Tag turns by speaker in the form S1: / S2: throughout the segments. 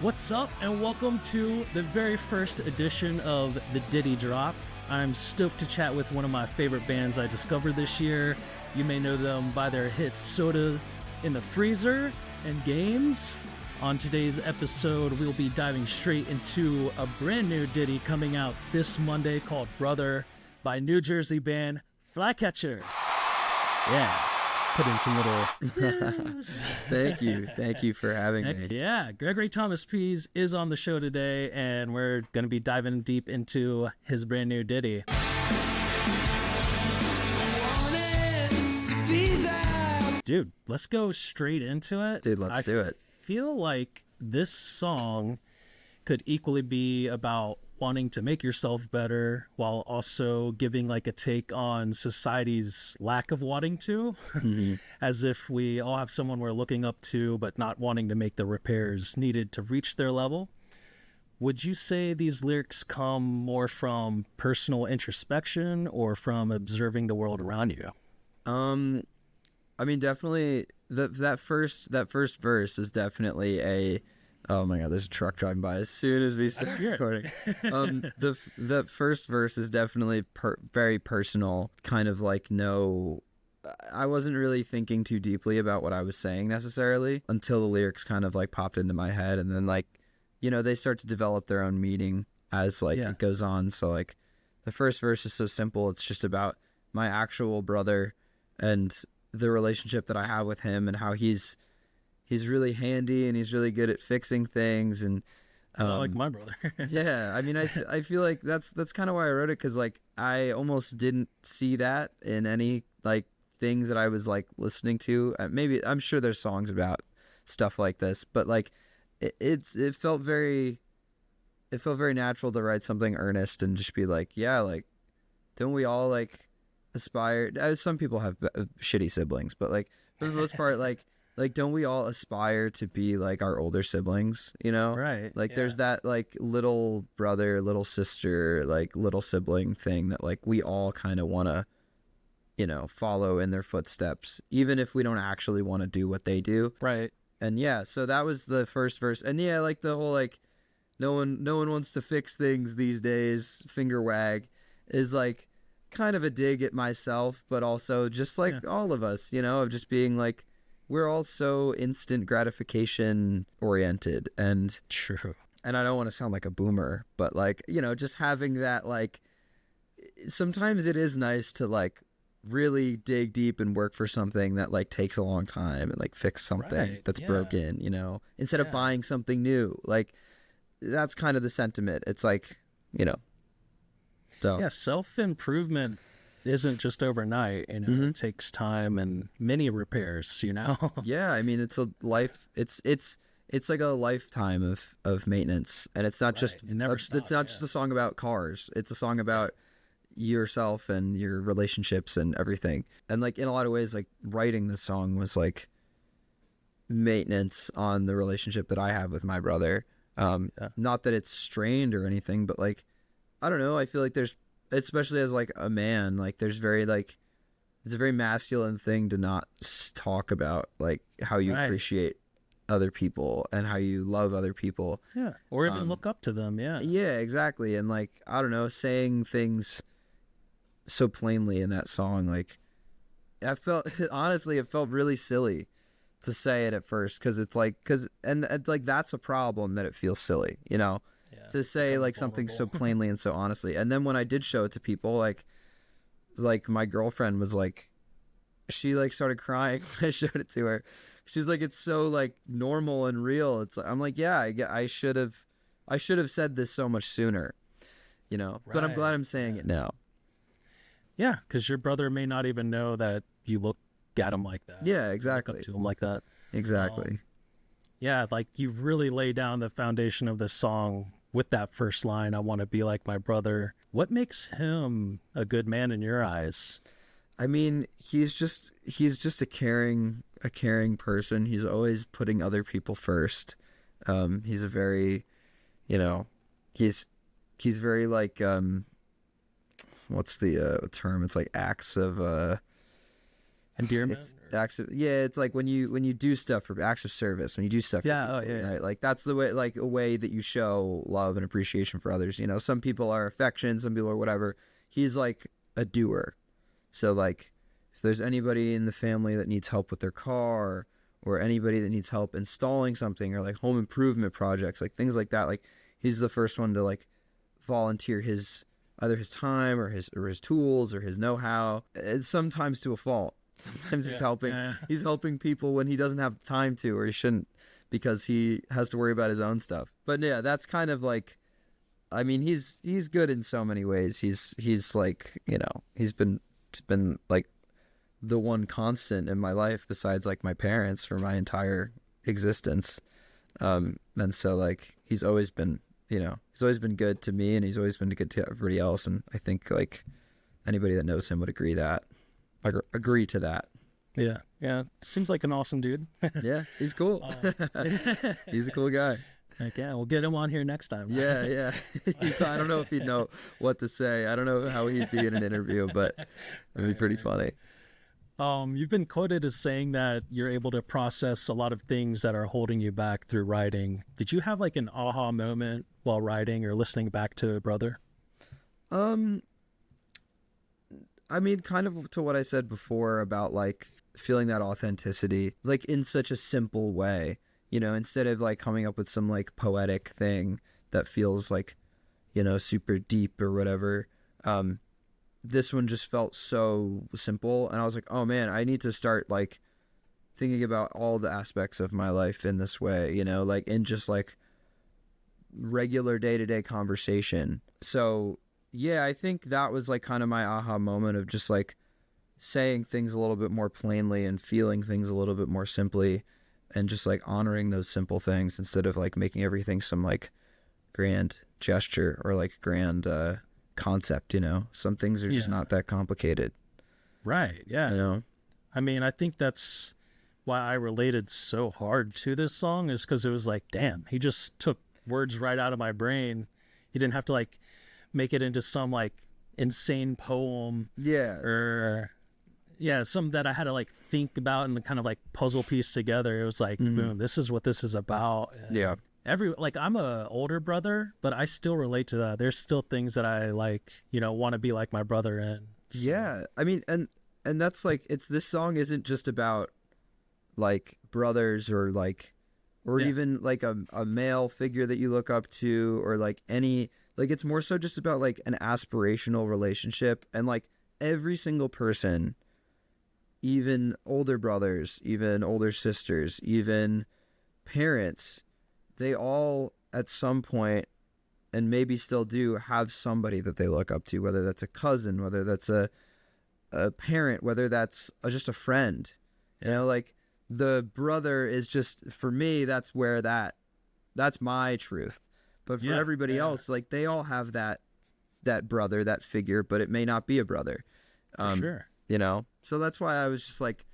S1: What's up, and welcome to the very first edition of the Ditty Drop. I'm stoked to chat with one of my favorite bands I discovered this year. You may know them by their hits Soda in the Freezer and Games. On today's episode, we'll be diving straight into a brand new ditty coming out this Monday called Brother by New Jersey band Flycatcher. Yeah. Put in some little
S2: Thank you for having me.
S1: Yeah, Gregory Thomas Pease is on the show today, and we're going to be diving deep into his brand new ditty. Dude, let's go straight into it.
S2: Dude, let's do it.
S1: I feel like this song could equally be about wanting to make yourself better while also giving like a take on society's lack of wanting to, as if we all have someone we're looking up to but not wanting to make the repairs needed to reach their level. Would you say these lyrics come more from personal introspection or from observing the world around you?
S2: I mean, definitely that first verse is definitely a. Oh my God! There's a truck driving by as soon as we start recording. The first verse is definitely very personal. Kind of like I wasn't really thinking too deeply about what I was saying necessarily until the lyrics kind of like popped into my head, and then they start to develop their own meaning as it goes on. So like, the first verse is so simple. It's just about my actual brother and the relationship that I have with him, and how he's really handy and he's really good at fixing things, and
S1: like my brother.
S2: Yeah, I mean, I feel like that's kind of why I wrote it, because like I almost didn't see that in any like things that I was like listening to. Maybe I'm sure there's songs about stuff like this, but like it felt very natural to write something earnest and just be like, yeah, like don't we all like aspire? Some people have shitty siblings, but like for the most part, like don't we all aspire to be like our older siblings, you know?
S1: Right.
S2: Like there's that like little brother, little sister, like little sibling thing that like we all kind of want to, follow in their footsteps, even if we don't actually want to do what they do.
S1: Right.
S2: And yeah, so that was the first verse. And yeah, like the whole like no one wants to fix things these days, finger wag, is like kind of a dig at myself, but also just like all of us, of just being like, we're all so instant gratification oriented, and
S1: true.
S2: And I don't want to sound like a boomer, but like, just having that, like, sometimes it is nice to like really dig deep and work for something that like takes a long time and like fix something that's broken, instead of buying something new. Like that's kind of the sentiment. It's like, so
S1: yeah, self-improvement isn't just overnight, It takes time and many repairs,
S2: Yeah, I mean, it's a life. It's like a lifetime of maintenance, and it's not just it's not just a song about cars. It's a song about yourself and your relationships and everything. And like in a lot of ways, like writing this song was like maintenance on the relationship that I have with my brother. Not that it's strained or anything, but like I don't know. I feel like there's, especially as like a man, like there's very like, it's a very masculine thing to not talk about like how you appreciate other people and how you love other people.
S1: Yeah. Or even look up to them. Yeah.
S2: Yeah, exactly. And like, I don't know, saying things so plainly in that song, like honestly, it felt really silly to say it at first. Cause it's like, and like, that's a problem, that it feels silly, to say like something so plainly and so honestly. And then when I did show it to people, like my girlfriend was like, she like started crying when I showed it to her. She's like, it's so like normal and real. It's like, I'm like, yeah, I should have said this so much sooner, but I'm glad I'm saying it now.
S1: Yeah. Cause your brother may not even know that you look at him like that.
S2: Yeah, exactly.
S1: Look up to him like that.
S2: Exactly.
S1: Yeah. Like you really lay down the foundation of this song with that first line, I want to be like my brother. What makes him a good man in your eyes?
S2: I mean, he's just a caring person. He's always putting other people first. He's a very, he's very like, what's the term? It's like acts of
S1: endearment.
S2: It's like when you do stuff for acts of service, when you do stuff for people, right? Like that's the way, like a way that you show love and appreciation for others. You know, some people are affection, some people are whatever. He's like a doer. So like if there's anybody in the family that needs help with their car, or anybody that needs help installing something, or like home improvement projects, like things like that, like he's the first one to like volunteer either his time or his tools or his know-how. It's sometimes to a fault. Sometimes he's helping people when he doesn't have time to, or he shouldn't, because he has to worry about his own stuff. But yeah, that's kind of like, I mean, he's good in so many ways. He's like, you know, he's been like the one constant in my life besides like my parents for my entire existence. And so like he's always been good to me, and he's always been good to everybody else. And I think like anybody that knows him would agree to that.
S1: Yeah. Seems like an awesome dude.
S2: Yeah, he's cool. He's a cool guy.
S1: Heck yeah, we'll get him on here next time.
S2: Yeah. I don't know if he'd know what to say. I don't know how he'd be in an interview, but it'd be pretty funny.
S1: You've been quoted as saying that you're able to process a lot of things that are holding you back through writing. Did you have like an aha moment while writing or listening back to Brother?
S2: I mean, kind of to what I said before about like feeling that authenticity, like in such a simple way, you know, instead of like coming up with some like poetic thing that feels like, you know, super deep or whatever. This one just felt so simple, and I was like, oh man, I need to start like thinking about all the aspects of my life in this way, you know, like in just like regular day-to-day conversation. So yeah, I think that was like kind of my aha moment of just like saying things a little bit more plainly and feeling things a little bit more simply, and just like honoring those simple things instead of like making everything some like grand gesture or like grand concept, you know. Some things are just not that complicated.
S1: Right, yeah.
S2: You know?
S1: I mean, I think that's why I related so hard to this song, is because it was like, damn, he just took words right out of my brain. He didn't have to like make it into some like insane poem. Yeah. Or something that I had to like think about and kind of like puzzle piece together. It was like, boom, this is what this is about. And I'm a older brother, but I still relate to that. There's still things that I like, you know, want to be like my brother in. So. Yeah.
S2: I mean, and that's like, this song isn't just about like brothers or like, or even like a male figure that you look up to, or like any, like, it's more so just about like an aspirational relationship. And like every single person, even older brothers, even older sisters, even parents, they all at some point, and maybe still do, have somebody that they look up to, whether that's a cousin, whether that's a parent, whether that's just a friend. You know, like the brother is just, for me, that's my truth. But for everybody else, like they all have that brother, that figure, but it may not be a brother.
S1: For sure.
S2: You know? So that's why I was just like,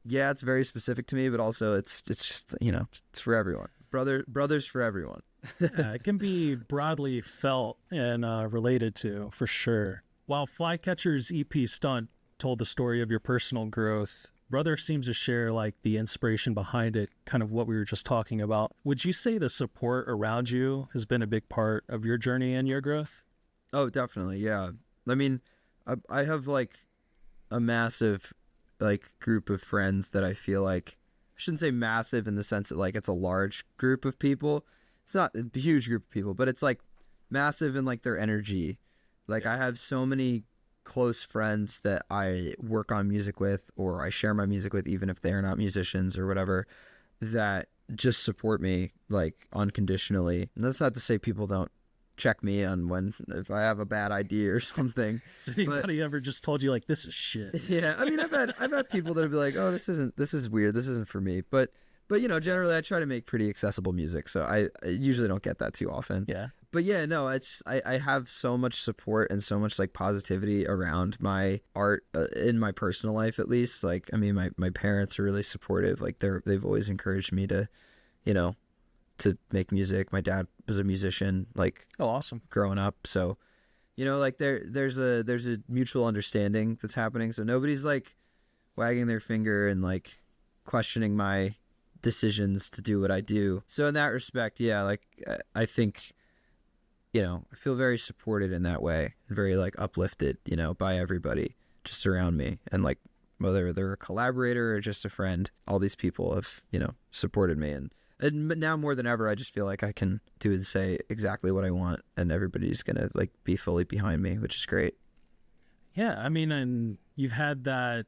S2: yeah, it's very specific to me, but also it's just, you know, it's for everyone. Brothers for everyone.
S1: It can be broadly felt and related to, for sure. While Flycatcher's EP Stunt told the story of your personal growth, Brother seems to share like the inspiration behind it, kind of what we were just talking about. Would you say the support around you has been a big part of your journey and your growth?
S2: Oh, definitely. Yeah. I mean, I have like a massive like group of friends that I feel like, I shouldn't say massive in the sense that like it's a large group of people. It's not a huge group of people, but it's like massive in like their energy. Like I have so many close friends that I work on music with, or I share my music with, even if they're not musicians or whatever, that just support me like unconditionally. And that's not to say people don't check me on if I have a bad idea or something.
S1: Has anybody ever just told you like, this is shit?
S2: Yeah, I mean, I've had people that have been like, oh, this is weird, this isn't for me. But you know, generally I try to make pretty accessible music, so I usually don't get that too often.
S1: Yeah.
S2: But yeah, no, it's just, I have so much support and so much like positivity around my art in my personal life, at least. Like, I mean, my parents are really supportive. Like they've always encouraged me to, you know, to make music. My dad was a musician, like,
S1: oh, awesome,
S2: growing up. So You know, like there's a mutual understanding that's happening. So nobody's like wagging their finger and like questioning my decisions to do what I do. So in that respect, yeah, like I think, you know, I feel very supported in that way, very like uplifted, you know, by everybody just around me. And like whether they're a collaborator or just a friend, all these people have, you know, supported me. And now more than ever, I just feel like I can do and say exactly what I want, and everybody's gonna like be fully behind me, which is great.
S1: Yeah, I mean, and you've had that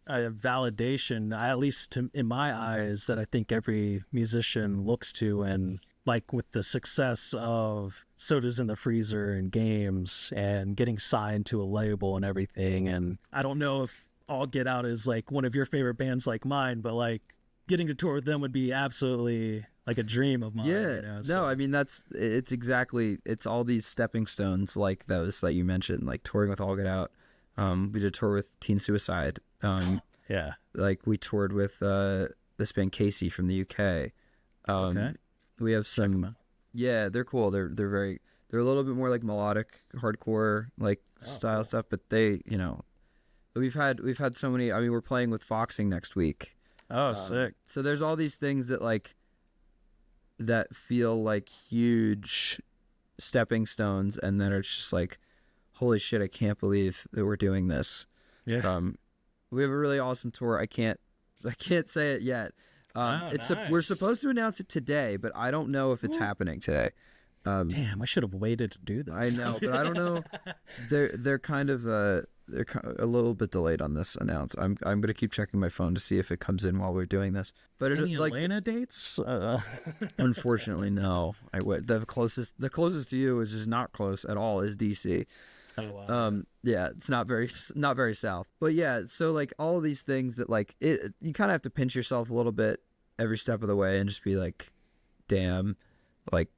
S1: validation, at least in my eyes, that I think every musician looks to, and like with the success of Sodas in the Freezer and Games and getting signed to a label and everything. And I don't know if All Get Out is like one of your favorite bands like mine, but like getting to tour with them would be absolutely like a dream of mine.
S2: Yeah,
S1: you know? So,
S2: no, I mean it's all these stepping stones like those that you mentioned, like touring with All Get Out. We did a tour with Teen Suicide.
S1: yeah,
S2: Like we toured with this band Casey from the UK.
S1: okay.
S2: We have some, yeah, they're cool. They're a little bit more like melodic hardcore like style
S1: cool.
S2: stuff, but they, you know, we've had so many. I mean, we're playing with Foxing next week.
S1: Oh, sick.
S2: So there's all these things that like that feel like huge stepping stones, and then it's just like, holy shit, I can't believe that we're doing this.
S1: Yeah.
S2: We have a really awesome tour. I can't say it yet.
S1: Nice.
S2: We're supposed to announce it today, but I don't know if it's happening today.
S1: Damn, I should have waited to do this.
S2: I know, but I don't know. They're kind of a little bit delayed on this announce. I'm gonna keep checking my phone to see if it comes in while we're doing this. But
S1: Any
S2: like
S1: Atlanta dates?
S2: unfortunately, no. I would the closest to you, which is not close at all, is DC.
S1: Oh, wow.
S2: Yeah, it's not very south. But yeah, so like all of these things that like you kind of have to pinch yourself a little bit every step of the way and just be like, damn, like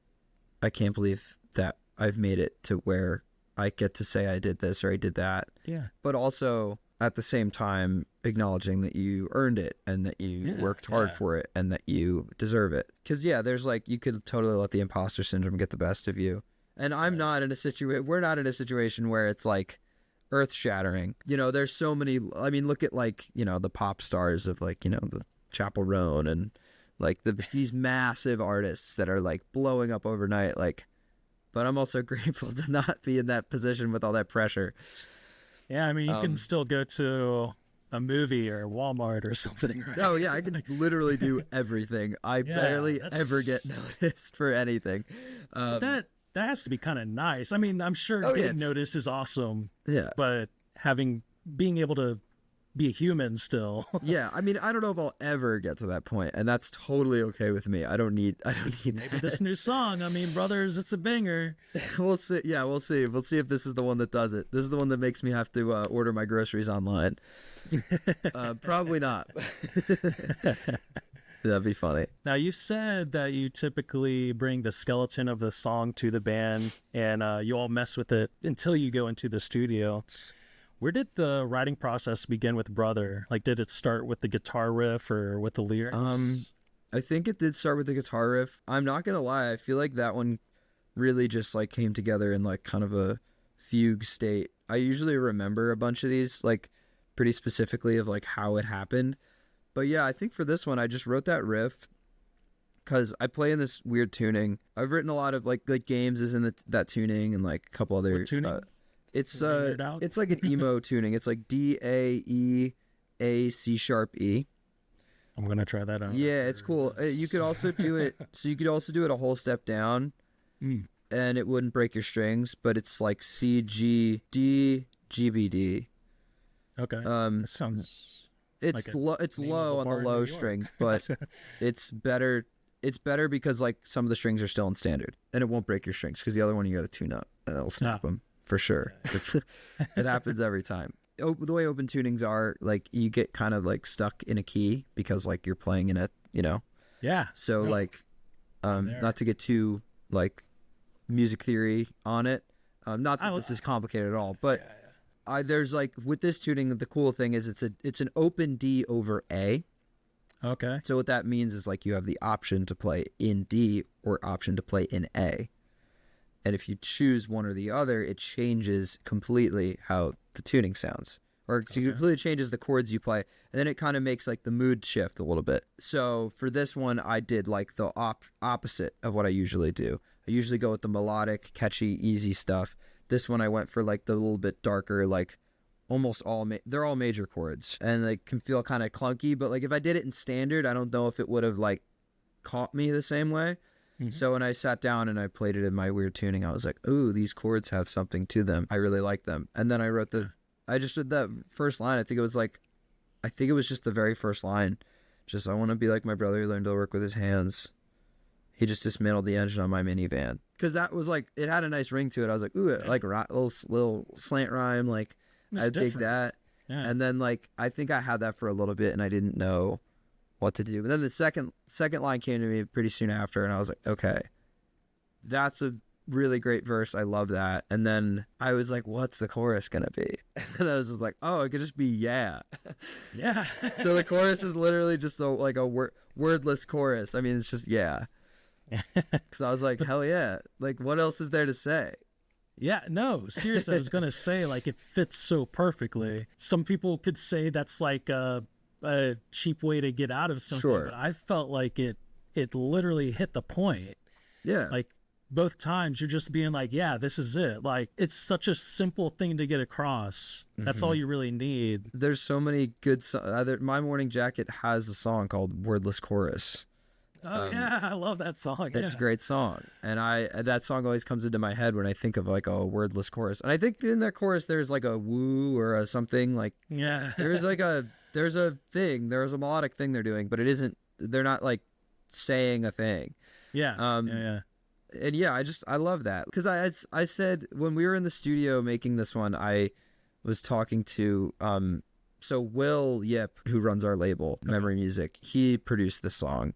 S2: I can't believe that I've made it to where I get to say I did this or I did that.
S1: Yeah.
S2: But also at the same time acknowledging that you earned it and that you worked hard for it and that you deserve it. Because yeah, there's like, you could totally let the imposter syndrome get the best of you. And I'm not in a situation, we're not in a situation where it's like earth shattering. You know, there's so many, I mean, look at like, you know, the pop stars of like, you know, the Chapel Roan and like these massive artists that are like blowing up overnight. Like, but I'm also grateful to not be in that position with all that pressure.
S1: Yeah, I mean, you can still go to a movie or Walmart or something, right?
S2: Oh yeah, I can literally do everything. I barely ever get noticed for anything.
S1: That has to be kind of nice. I mean, I'm sure getting noticed is awesome.
S2: Yeah.
S1: But being able to be a human still.
S2: Yeah, I mean, I don't know if I'll ever get to that point, and that's totally okay with me. I don't need
S1: Maybe this new song, I mean, brothers, it's a banger.
S2: We'll see. Yeah, we'll see. We'll see if this is the one that does it. This is the one that makes me have to order my groceries online. Probably not. That'd be funny.
S1: Now, you said that you typically bring the skeleton of the song to the band, and you all mess with it until you go into the studio. Where did the writing process begin with Brother? Like, did it start with the guitar riff or with the lyrics?
S2: I think it did start with the guitar riff. I'm not gonna lie, I feel like that one really just like came together in like kind of a fugue state. I usually remember a bunch of these like pretty specifically of like how it happened. But yeah, I think for this one, I just wrote that riff because I play in this weird tuning. I've written a lot of like Games is in that tuning and like a couple other
S1: tuning.
S2: It's like an emo tuning. It's like D-A-E-A-C#E.
S1: I'm gonna try that out.
S2: Yeah, it's cool. You could also do it. So you could also do it a whole step down, and it wouldn't break your strings. But it's like C-G-D-G-B-D.
S1: Okay. That sounds.
S2: It's low on the low strings, but it's better. It's better because like some of the strings are still in standard, and it won't break your strings because the other one you got to tune up, and it'll snap them. For sure. It happens every time. The way open tunings are, like, you get kind of like stuck in a key because like you're playing in it, you know?
S1: Yeah.
S2: So like, not to get too like music theory on it. Not that this is complicated at all, but there's like with this tuning, the cool thing is it's an open D over A.
S1: Okay.
S2: So what that means is like you have the option to play in D or option to play in A. And if you choose one or the other, it changes completely how the tuning sounds, or it completely changes the chords you play. And then it kind of makes like the mood shift a little bit. So for this one, I did like the opposite of what I usually do. I usually go with the melodic, catchy, easy stuff. This one I went for like the little bit darker, like almost all, they're all major chords, and like can feel kind of clunky, but like if I did it in standard, I don't know if it would have like caught me the same way. So when I sat down and I played it in my weird tuning, I was like, ooh, these chords have something to them. I really like them. And then I just did that first line. I think it was just the very first line. Just, I want to be like my brother who learned to work with his hands. He just dismantled the engine on my minivan. Because that was like, it had a nice ring to it. I was like, ooh, like a little slant rhyme. Like, I dig that. Yeah. And then like, I think I had that for a little bit and I didn't know what to do. But then the second line came to me pretty soon after, and I was like, okay, that's a really great verse. I love that. And then I was like, what's the chorus gonna be? And I was just like, oh, it could just be yeah. So the chorus is literally just a wordless chorus. I mean, it's just yeah. Because I was like, hell yeah, like what else is there to say?
S1: Yeah, no, seriously, I was gonna say, like, it fits so perfectly. Some people could say that's like a cheap way to get out of something, but I felt like it literally hit the point.
S2: Yeah,
S1: like both times you're just being like, yeah, this is it. Like, it's such a simple thing to get across. That's all you really need.
S2: There's so many good My Morning Jacket has a song called Wordless Chorus.
S1: Yeah, I love that song.
S2: It's a great song, and that song always comes into my head when I think of like a wordless chorus. And I think in that chorus there's like a woo or a something, like there's a melodic thing they're doing, but they're not like saying a thing. And yeah, I love that, because I said when we were in the studio making this one, I was talking to so Will Yip, who runs our label Memory Music, he produced this song.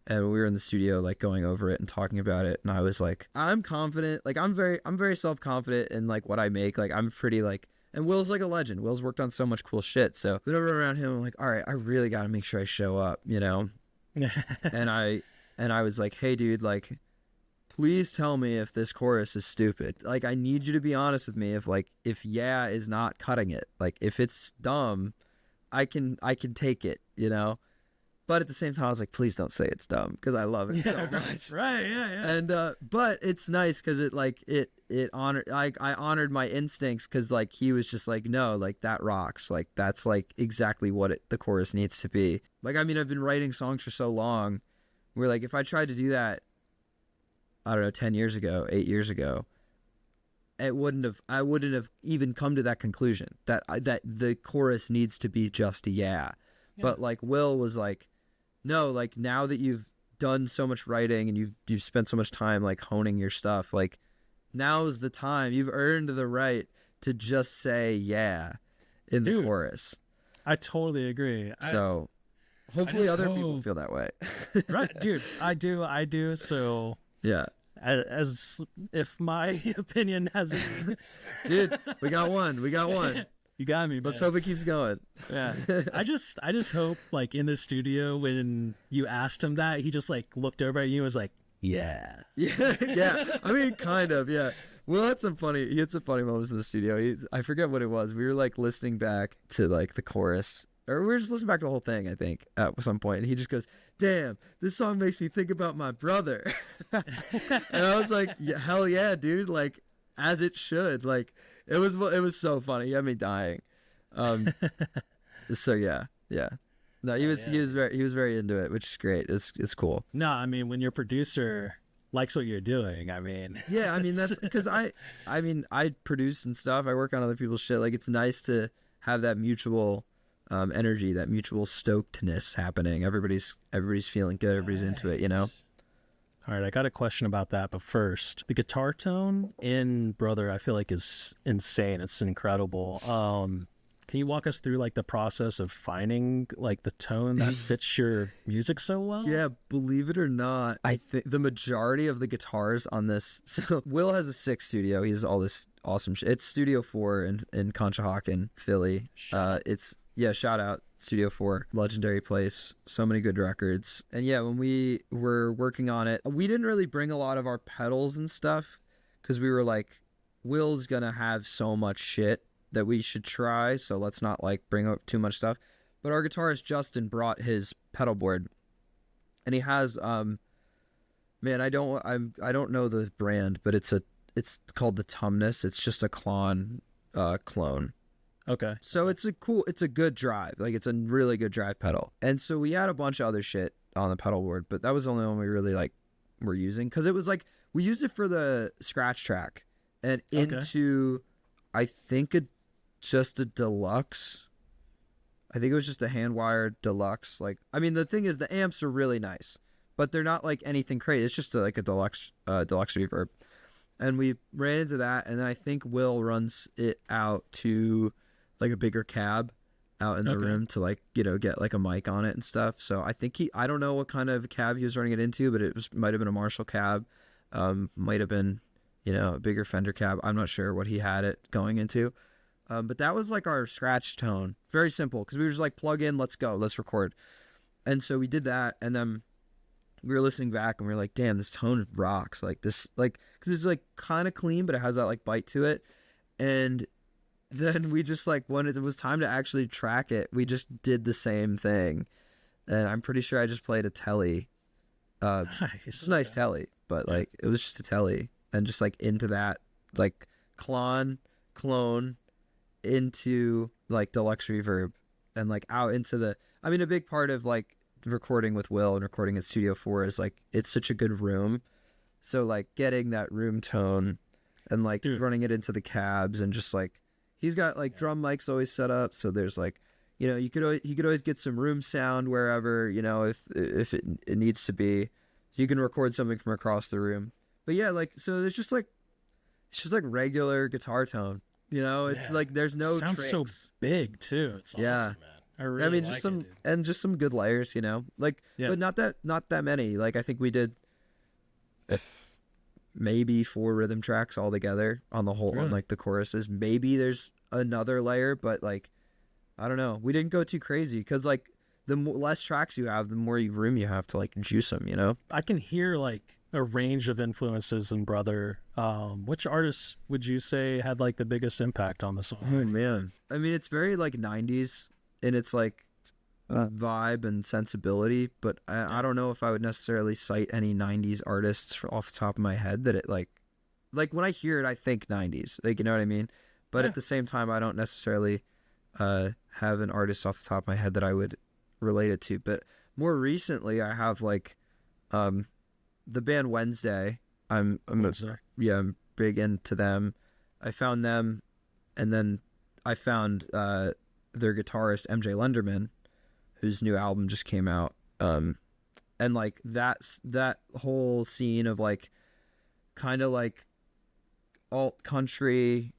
S2: And we were in the studio, like, going over it and talking about it. And I was like, I'm confident. Like, I'm very self-confident in, like, what I make. Like, I'm pretty, like, and Will's, like, a legend. Will's worked on so much cool shit. So whenever around him, I'm like, all right, I really got to make sure I show up, you know? and I was like, hey, dude, like, please tell me if this chorus is stupid. Like, I need you to be honest with me if yeah is not cutting it. Like, if it's dumb, I can take it, you know? But at the same time, I was like, please don't say it's dumb, because I love it so much.
S1: Right, yeah.
S2: And but it's nice because it honored, like, I honored my instincts, because like he was just like, no, like that rocks, like that's like exactly what the chorus needs to be. Like, I mean, I've been writing songs for so long, where like if I tried to do that, I don't know, 10 years ago, 8 years ago, I wouldn't have even come to that conclusion that the chorus needs to be just a yeah. But like Will was like, no, like now that you've done so much writing and you've spent so much time like honing your stuff, like now's the time. You've earned the right to just say yeah in the chorus.
S1: I totally agree.
S2: So hopefully other people feel that way.
S1: Right, dude. I do. So
S2: yeah.
S1: As if my opinion hasn't.
S2: Dude, we got one.
S1: You got me, man.
S2: Let's hope it keeps going.
S1: Yeah. I just hope, like, in the studio when you asked him that, he just like looked over at you and was like, yeah.
S2: Yeah. I mean, kind of, yeah. Will had some funny moments in the studio. I forget what it was. We were like listening back to like the chorus, or we were just listening back to the whole thing, I think, at some point. And he just goes, damn, this song makes me think about my brother. And I was like, yeah, hell yeah, dude. Like, as it should. Like, it was so funny. He had me dying. So yeah. No, he was very into it, which is great. It's cool.
S1: No, I mean, when your producer likes what you're doing, I mean.
S2: Yeah, I mean, that's because I produce and stuff. I work on other people's shit. Like, it's nice to have that mutual energy, that mutual stokedness happening. Everybody's feeling good. Everybody's into it, you know?
S1: All right, I got a question about that, but first, the guitar tone in Brother, I feel like is insane. It's incredible. Can you walk us through like the process of finding like the tone that fits your music so well?
S2: Yeah, believe it or not, I think the majority of the guitars on this. So Will has a 6 studio. He has all this awesome shit. It's Studio 4 in Conshohocken, Philly. Shout out Studio 4, legendary place. So many good records. And yeah, when we were working on it, we didn't really bring a lot of our pedals and stuff, because we were like, Will's gonna have so much shit that we should try, so let's not like bring up too much stuff. But our guitarist Justin brought his pedal board, and he has man, I don't know the brand, but it's called the Tumnus. It's just a clone.
S1: Okay.
S2: So it's a good drive. Like, it's a really good drive pedal. And so we had a bunch of other shit on the pedal board, but that was the only one we really like were using, because it was like we used it for the scratch track and into I think just a deluxe. I think it was just a hand wired deluxe. Like, I mean, the thing is, the amps are really nice, but they're not like anything crazy. It's just like a deluxe reverb. And we ran into that, and then I think Will runs it out to like a bigger cab out in the room to like, you know, get like a mic on it and stuff. So I think I don't know what kind of cab he was running it into, but might have been a Marshall cab, might have been, you know, a bigger Fender cab. I'm not sure what he had it going into. But that was like our scratch tone. Very simple, because we were just like, plug in, let's go, let's record. And so we did that, and then we were listening back, and we were like, damn, this tone rocks. Like this, like, because it's like kind of clean, but it has that like bite to it. And then we just like, when it was time to actually track it, we just did the same thing. And I'm pretty sure I just played a telly.
S1: Nice.
S2: It's a nice telly, but like it was just a telly, and just like into that like clone into like deluxe reverb, and like out into the, I mean, a big part of like recording with Will and recording at Studio 4 is like, it's such a good room. So like getting that room tone and like running it into the cabs, and just like, he's got like drum mics always set up. So there's like, you know, he could always get some room sound wherever, you know, if it needs to be. You can record something from across the room. But yeah, like, so there's just like, it's just like regular guitar tone, you know. It's like there's no
S1: sounds
S2: tricks.
S1: So big too. It's awesome, man. I mean,
S2: just
S1: like
S2: just some good layers, you know, like, but not that many. Like, I think we did maybe 4 rhythm tracks all together on the whole, on like the choruses. Maybe there's another layer, but like, I don't know. We didn't go too crazy, because like the less tracks you have, the more room you have to like juice them, you know.
S1: I can hear like a range of influences in Brother. Which artists would you say had like the biggest impact on the song?
S2: Oh man, I mean, it's very like 90s in its like vibe and sensibility, but I don't know if I would necessarily cite any 90s artists off the top of my head that it like when I hear it, I think 90s, like, you know what I mean. But at the same time, I don't necessarily have an artist off the top of my head that I would relate it to. But more recently, I have like the band Wednesday. I'm big into them. I found them, and then I found their guitarist MJ Lenderman, whose new album just came out. And like that whole scene of like kind of like alt country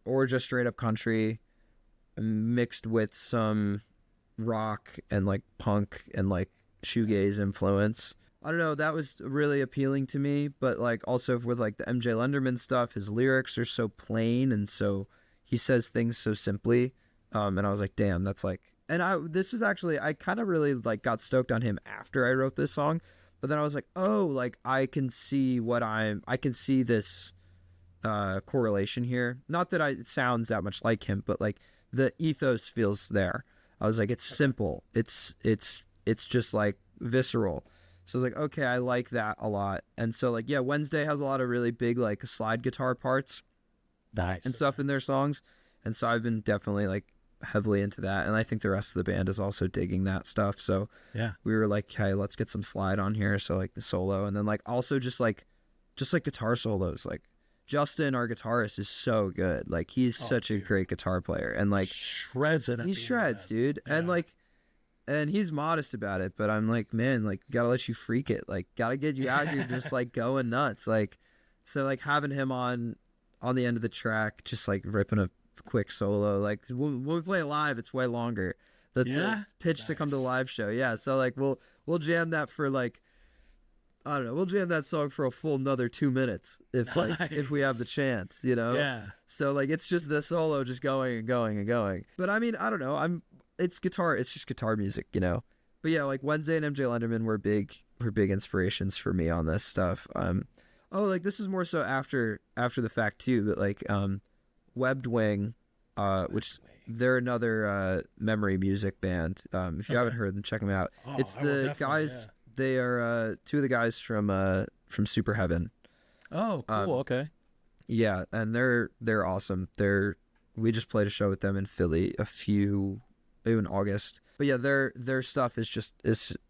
S2: or just straight up country mixed with some rock and like punk and like shoegaze influence. I don't know, that was really appealing to me. But like also with like the MJ Lenderman stuff, his lyrics are so plain, and so he says things so simply. And I was like, damn, that's like, and this was actually, I kind of really like got stoked on him after I wrote this song. But then I was like, oh, like I can see this correlation here. Not that it sounds that much like him, but like the ethos feels there. I was like, it's simple. It's just like visceral. So I was like, okay, I like that a lot. And so like, yeah, Wednesday has a lot of really big like slide guitar parts, and stuff in their songs. And so I've been definitely like heavily into that, and I think the rest of the band is also digging that stuff. So
S1: yeah, we
S2: were like, hey, let's get some slide on here. So like the solo, and then like also just like guitar solos. Like Justin, our guitarist, is so good. Like he's such a great guitar player, and like
S1: shreds it.
S2: He shreds, dude. Yeah. And like, and he's modest about it, but I'm like, man, like gotta let you freak it. Like gotta get you out here just like going nuts. Like, so like having him on the end of the track, just like ripping a quick solo. Like when we play live, it's way longer. That's pitched to come to a live show. Yeah, so like we'll jam that for like, I don't know, we'll jam that song for a full another 2 minutes if we have the chance, you know.
S1: Yeah.
S2: So like it's just the solo just going and going and going. But I mean, I don't know. It's just guitar music, you know. But yeah, like Wednesday and MJ Lenderman were big inspirations for me on this stuff. Oh, like this is more so after the fact too, but like Webbed Wing, which they're another memory music band. If you haven't heard them, check them out.
S1: Oh,
S2: It's
S1: I will
S2: the
S1: definitely,
S2: guys. They are two of the guys from Super Heaven.
S1: Oh, cool. Okay.
S2: Yeah, and they're awesome. We just played a show with them in Philly in August. But yeah, their stuff is just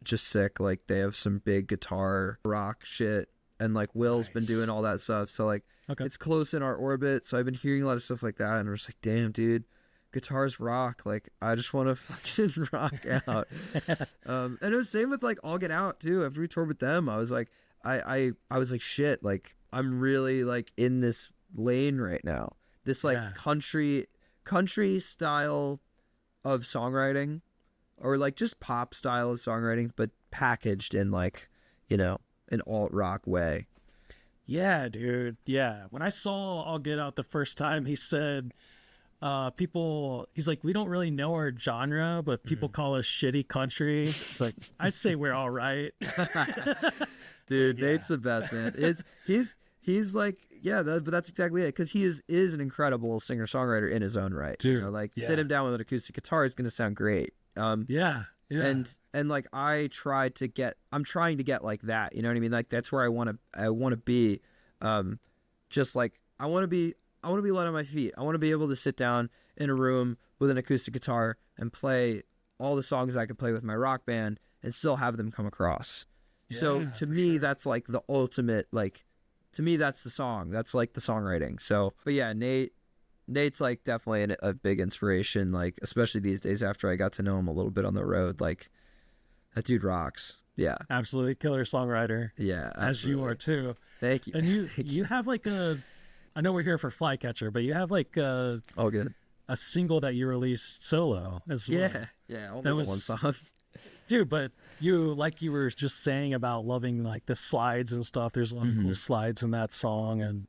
S2: sick. Like they have some big guitar rock shit, and like Will's been doing all that stuff. So like it's close in our orbit. So I've been hearing a lot of stuff like that, and we're just like, damn, dude, guitars rock. Like I just want to fucking rock out. And it was same with like All Get Out too. After we toured with them, I was like, I was like, shit, like I'm really like in this lane right now. This like country style of songwriting, or like just pop style of songwriting, but packaged in like, you know, an alt rock way.
S1: Yeah, dude. Yeah. When I saw I'll Get Out the first time, he said, he's like, we don't really know our genre, but people call us shitty country. It's like, I'd say we're all right.
S2: Dude, so, Nate's the best, man. He's like, but that's exactly it. Because he is an incredible singer-songwriter in his own right.
S1: Dude,
S2: you know, like sit him down with an acoustic guitar, it's going to sound great.
S1: Yeah.
S2: And like I'm trying to get like that. You know what I mean? Like that's where I want to be. Just like I want to be light on my feet. I want to be able to sit down in a room with an acoustic guitar and play all the songs I could play with my rock band and still have them come across. Yeah, so to me, that's like the ultimate, like, to me, that's the song. That's like the songwriting. So, but yeah, Nate's like definitely a big inspiration, like, especially these days after I got to know him a little bit on the road. Like, that dude rocks. Yeah.
S1: Absolutely killer songwriter.
S2: Yeah. Absolutely.
S1: As you are too.
S2: Thank you.
S1: And you have like I know we're here for Flycatcher, but you have like
S2: all good.
S1: A single that you released solo as well.
S2: Yeah. Only one song.
S1: Dude, but you were just saying about loving like the slides and stuff. There's a lot of cool slides in that song, and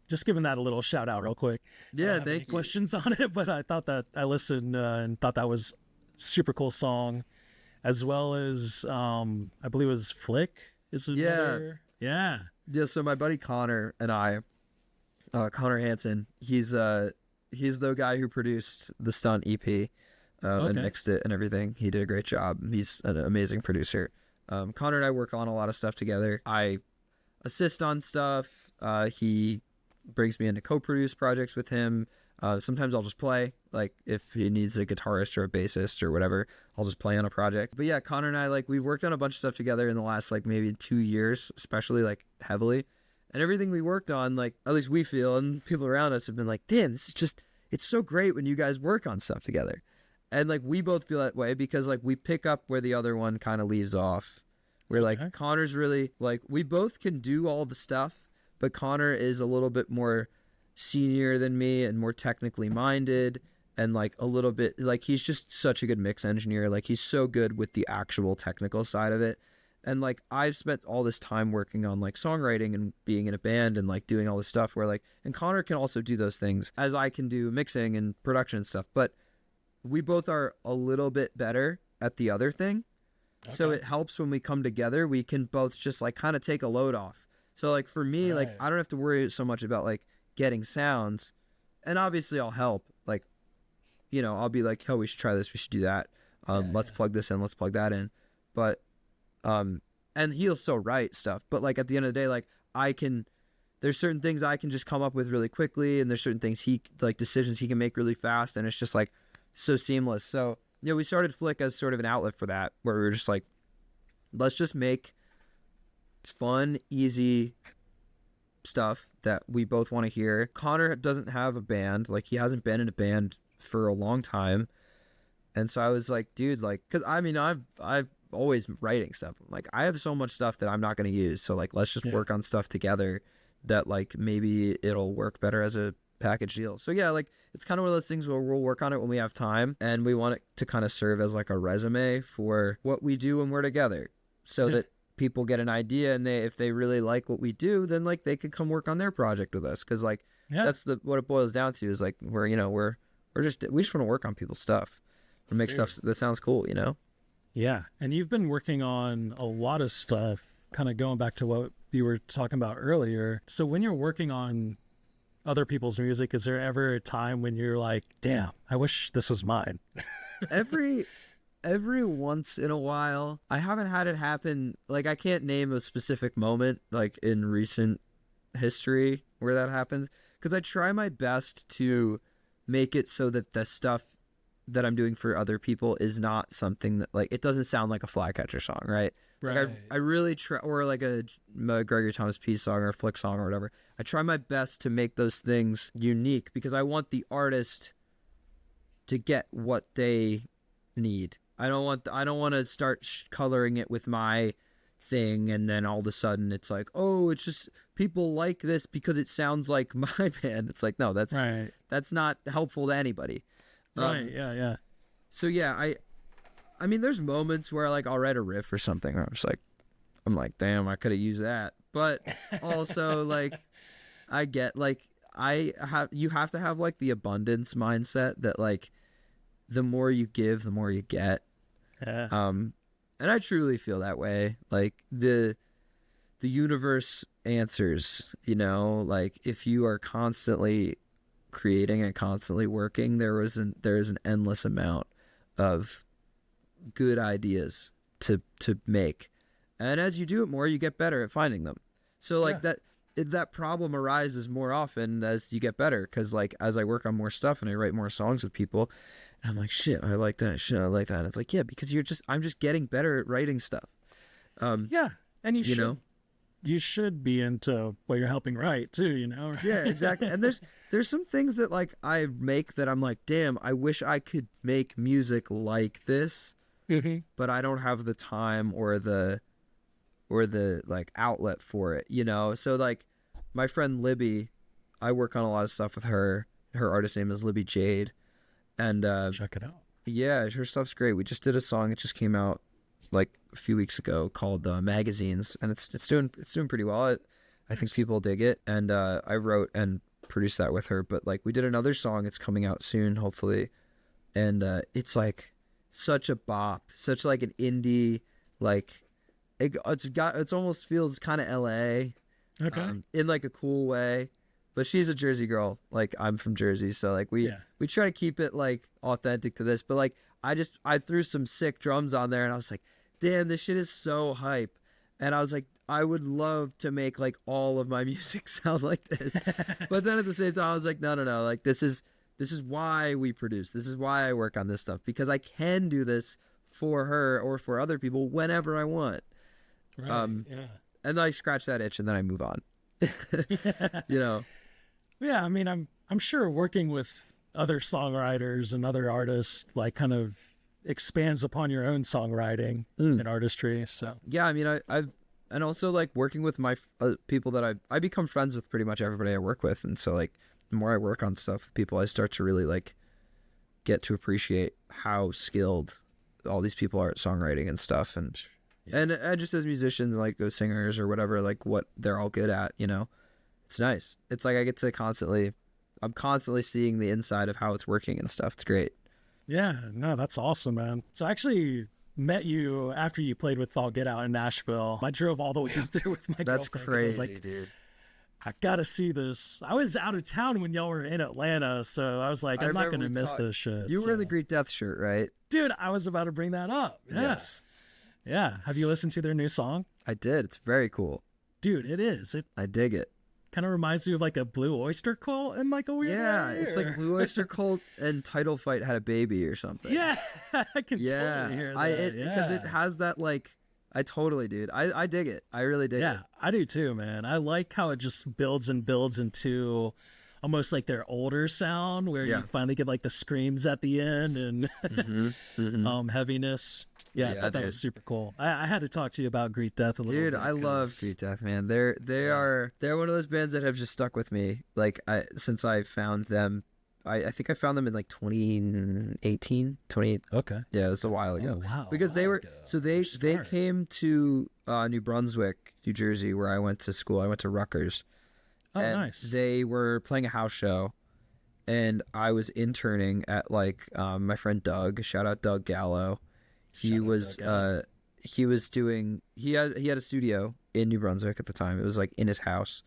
S1: just giving that a little shout out real quick.
S2: Yeah, thank you.
S1: Questions on it, but I thought that I listened and thought that was super cool song, as well as I believe it was Flick. Is another, yeah.
S2: So my buddy Connor and I, Connor Hansen, he's the guy who produced the Stunt EP. And mixed it and everything. He did a great job. He's an amazing producer. Connor and I work on a lot of stuff together. I assist on stuff. He brings me into co-produce projects with him. Sometimes I'll just play. Like if he needs a guitarist or a bassist or whatever, I'll just play on a project. But yeah, Connor and I, like, we've worked on a bunch of stuff together in the last like maybe 2 years, especially like heavily. And everything we worked on, like, at least we feel, and people around us have been like, damn, it's so great when you guys work on stuff together. And like we both feel that way because like we pick up where the other one kind of leaves off. We're like, Connor's really like, we both can do all the stuff, but Connor is a little bit more senior than me and more technically minded, and like a little bit like he's just such a good mix engineer. Like he's so good with the actual technical side of it. And like I've spent all this time working on like songwriting and being in a band and like doing all this stuff where like, and Connor can also do those things as I can do mixing and production and stuff, but we both are a little bit better at the other thing. So it helps when we come together, we can both just like kind of take a load off. So like for me, like I don't have to worry so much about like getting sounds, and obviously I'll help. Like, you know, I'll be like, oh, we should try this. We should do that. Let's plug this in. Let's plug that in. But, and he'll still write stuff. But like at the end of the day, like there's certain things I can just come up with really quickly. And there's certain things decisions he can make really fast. And it's just like, so seamless. So, you know, we started Flick as sort of an outlet for that, where we were just like, let's just make fun, easy stuff that we both want to hear. Connor doesn't have a band. Like, he hasn't been in a band for a long time. And so I was like, dude, like, because I mean, I've always writing stuff. Like, I have so much stuff that I'm not going to use. So like, let's just work on stuff together that like maybe it'll work better as a package deal. So yeah, like it's kind of one of those things where we'll work on it when we have time, and we want it to kind of serve as like a resume for what we do when we're together, so that people get an idea, and if they really like what we do, then like they could come work on their project with us, because like that's what it boils down to, is like we just want to work on people's stuff and make stuff that sounds cool, you know.
S1: Yeah. And you've been working on a lot of stuff, kind of going back to what you were talking about earlier. So when you're working on other people's music, is there ever a time when you're like, damn, I wish this was mine?
S2: every once in a while. I haven't had it happen. Like, I can't name a specific moment like in recent history where that happens, because I try my best to make it so that the stuff that I'm doing for other people is not something that, like, it doesn't sound like a Flycatcher song, right?
S1: Right.
S2: Like I really try, or like a Gregory Thomas P song or a Flick song or whatever. I try my best to make those things unique because I want the artist to get what they need. I don't want to start coloring it with my thing and then all of a sudden it's like, oh, it's just people like this because it sounds like my band. It's like, no, that's
S1: right.
S2: That's not helpful to anybody.
S1: Right. Yeah.
S2: So yeah, I mean, there's moments where like I'll write a riff or something where I'm like, damn, I could have used that. But also like I get like you have to have like the abundance mindset that like the more you give, the more you get.
S1: Yeah.
S2: And I truly feel that way. Like the universe answers, you know, like if you are constantly creating and constantly working, there is an endless amount of good ideas to make. And as you do it more, you get better at finding them. So like that problem arises more often as you get better, because like as I work on more stuff and I write more songs with people, and I'm like, shit, I like that, shit, I like that. And it's like, yeah, because I'm just getting better at writing stuff.
S1: Yeah, and you should,
S2: know,
S1: you should be into what you're helping write too, you know.
S2: Yeah, exactly. And there's some things that like I make that I'm like, damn, I wish I could make music like this, but I don't have the time or the like outlet for it, you know. So like my friend Libby, I work on a lot of stuff with her. Her artist name is Libby Jade, and
S1: check it out.
S2: Yeah, her stuff's great. We just did a song. It just came out like a few weeks ago called Magazines, and it's doing pretty well. I think people dig it, and I wrote and produced that with her. But like we did another song. It's coming out soon, hopefully, and it's like such a bop, such like an indie, like it's almost feels kind of LA, in like a cool way. But she's a Jersey girl, like I'm from Jersey, so like we try to keep it like authentic to this. But like I threw some sick drums on there, and I was like, damn, this shit is so hype. And I was like, I would love to make like all of my music sound like this. But then at the same time, I was like, no, like this is why we produce. This is why I work on this stuff, because I can do this for her or for other people whenever I want.
S1: Right.
S2: And then I scratch that itch, and then I move on. You know.
S1: Yeah, I mean, I'm sure working with other songwriters and other artists like kind of expands upon your own songwriting and artistry. So
S2: yeah, I mean, I've and also like working with my people that I become friends with pretty much everybody I work with, and so like the more I work on stuff with people, I start to really like get to appreciate how skilled all these people are at songwriting and stuff, and just as musicians, like go singers or whatever, like what they're all good at, you know. It's nice. It's like I get to I'm constantly seeing the inside of how it's working and stuff. It's great.
S1: Yeah, no, that's awesome, man. So I actually met you after you played with All Get Out in Nashville. I drove all the way up there with my girlfriend.
S2: That's crazy,
S1: I was like,
S2: dude.
S1: I gotta see this. I was out of town when y'all were in Atlanta, so I was like, I'm not gonna miss this shit.
S2: You were in the Greek Death shirt, right?
S1: Dude, I was about to bring that up. Yes. Yeah. Have you listened to their new song?
S2: I did. It's very cool.
S1: Dude, it is.
S2: I dig it.
S1: Kind of reminds me of like a Blue Oyster Cult in like a weird way.
S2: Yeah, it's like Blue Oyster Cult and Title Fight had a baby or something.
S1: Yeah, I can totally hear that.
S2: Because it has that like, I totally, dude. I dig it. I really dig it.
S1: Yeah, I do too, man. I like how it just builds and builds into almost like their older sound, where you finally get like the screams at the end and heaviness. Yeah, I thought that was super cool. I had to talk to you about Greek Death a little bit.
S2: Dude, I love Greek Death, man. They're one of those bands that have just stuck with me. Like since I found them, I think I found them in like 2018, 20.
S1: Okay.
S2: Yeah, it was a while ago.
S1: Oh, wow.
S2: Because they came to New Brunswick, New Jersey, where I went to school. I went to Rutgers.
S1: Oh,
S2: and
S1: nice.
S2: They were playing a house show, and I was interning at like my friend Doug. Shout out Doug Gallo. He had a studio in New Brunswick at the time. It was like in his house.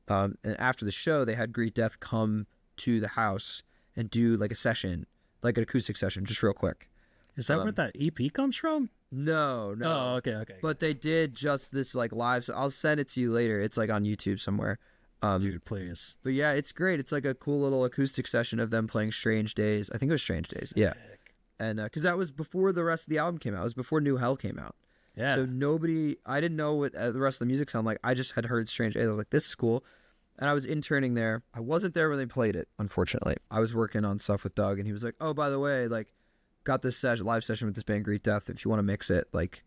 S2: And after the show, they had Greet Death come to the house and do like a session, like an acoustic session, just real quick.
S1: Is that where that EP comes from?
S2: No.
S1: Oh, okay.
S2: But they did just this like live. So I'll send it to you later. It's like on YouTube somewhere.
S1: Dude, please.
S2: But yeah, it's great. It's like a cool little acoustic session of them playing Strange Days. I think it was Strange Days.
S1: Sick.
S2: Yeah. And because that was before the rest of the album came out. It was before New Hell came out.
S1: Yeah.
S2: So I didn't know what the rest of the music sounded like. I just had heard Strange Days. I was like, this is cool. And I was interning there. I wasn't there when they played it, unfortunately. I was working on stuff with Doug, and he was like, oh, by the way, like, got this live session with this band, Greet Death. If you want to mix it, like,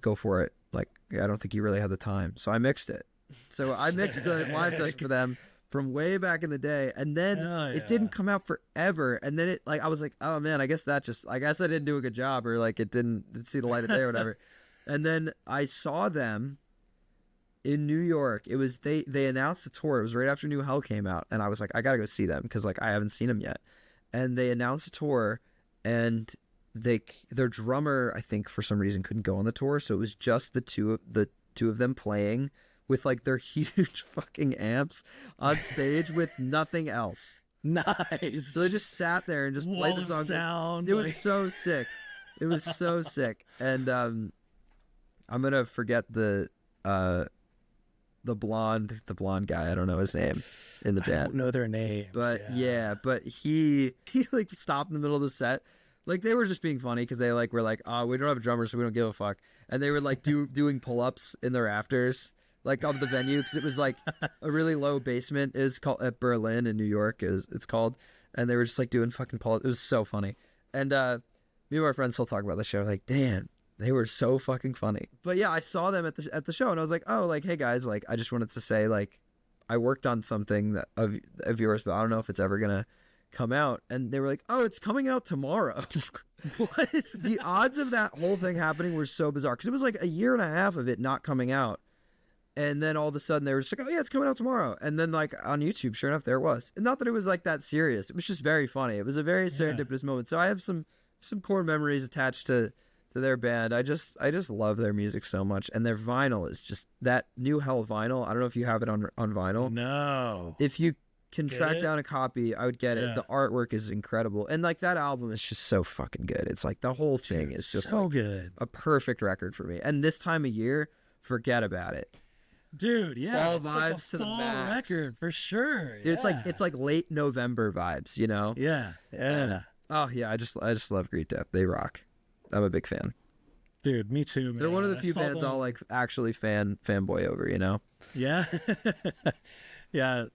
S2: go for it. Like, I don't think you really had the time. So I mixed it. So I mixed the live session for them from way back in the day. And then it didn't come out forever. And then it, like, I was like, oh, man, I guess I didn't do a good job, or, like, it didn't see the light of day or whatever. And then I saw them in New York. It was they announced a tour. It was right after New Hell came out, and I was like, I gotta go see them because like I haven't seen them yet. And they announced a tour, and their drummer, I think for some reason, couldn't go on the tour, so it was just the two of them playing with like their huge fucking amps on stage with nothing else.
S1: Nice.
S2: So they just sat there and just played the song.
S1: Sound.
S2: It was so sick. It was so sick. And I'm gonna forget the blonde guy, I don't know his name in the band.
S1: I don't know their names.
S2: But but he like stopped in the middle of the set. Like they were just being funny because they like were like, oh, we don't have a drummer, so we don't give a fuck. And they were like doing pull-ups in the rafters, like of the venue, because it was like a really low basement. Is called at Berlin in New York it's called, and they were just like doing fucking pull-ups. It was so funny. And me and my friends still talk about the show. Like, damn. They were so fucking funny. But yeah, I saw them at the show, and I was like, oh, like, hey guys, like, I just wanted to say, like, I worked on something of yours, but I don't know if it's ever gonna come out. And they were like, oh, it's coming out tomorrow. What? The odds of that whole thing happening were so bizarre, because it was like a year and a half of it not coming out, and then all of a sudden they were just like, oh yeah, it's coming out tomorrow. And then like on YouTube, sure enough, there it was. And not that it was like that serious. It was just very funny. It was a very serendipitous moment. So I have some core memories attached to their band. I just love their music so much, and their vinyl is just that New Hell vinyl. I don't know if you have it on vinyl.
S1: No.
S2: If you can track down a copy, I would get it. The artwork is incredible, and like that album is just so fucking good. It's like the whole thing is just
S1: so
S2: like
S1: good.
S2: A perfect record for me. And this time of year, forget about it.
S1: Dude, yeah,
S2: fall vibes like to the max.
S1: Record for sure.
S2: Dude, it's like late November vibes, you know?
S1: Yeah.
S2: Oh yeah, I just love Greet Death. They rock. I'm a big fan.
S1: Dude, me too, man.
S2: They're one of the few bands I'll like actually fanboy over, you know?
S1: Yeah. Yeah.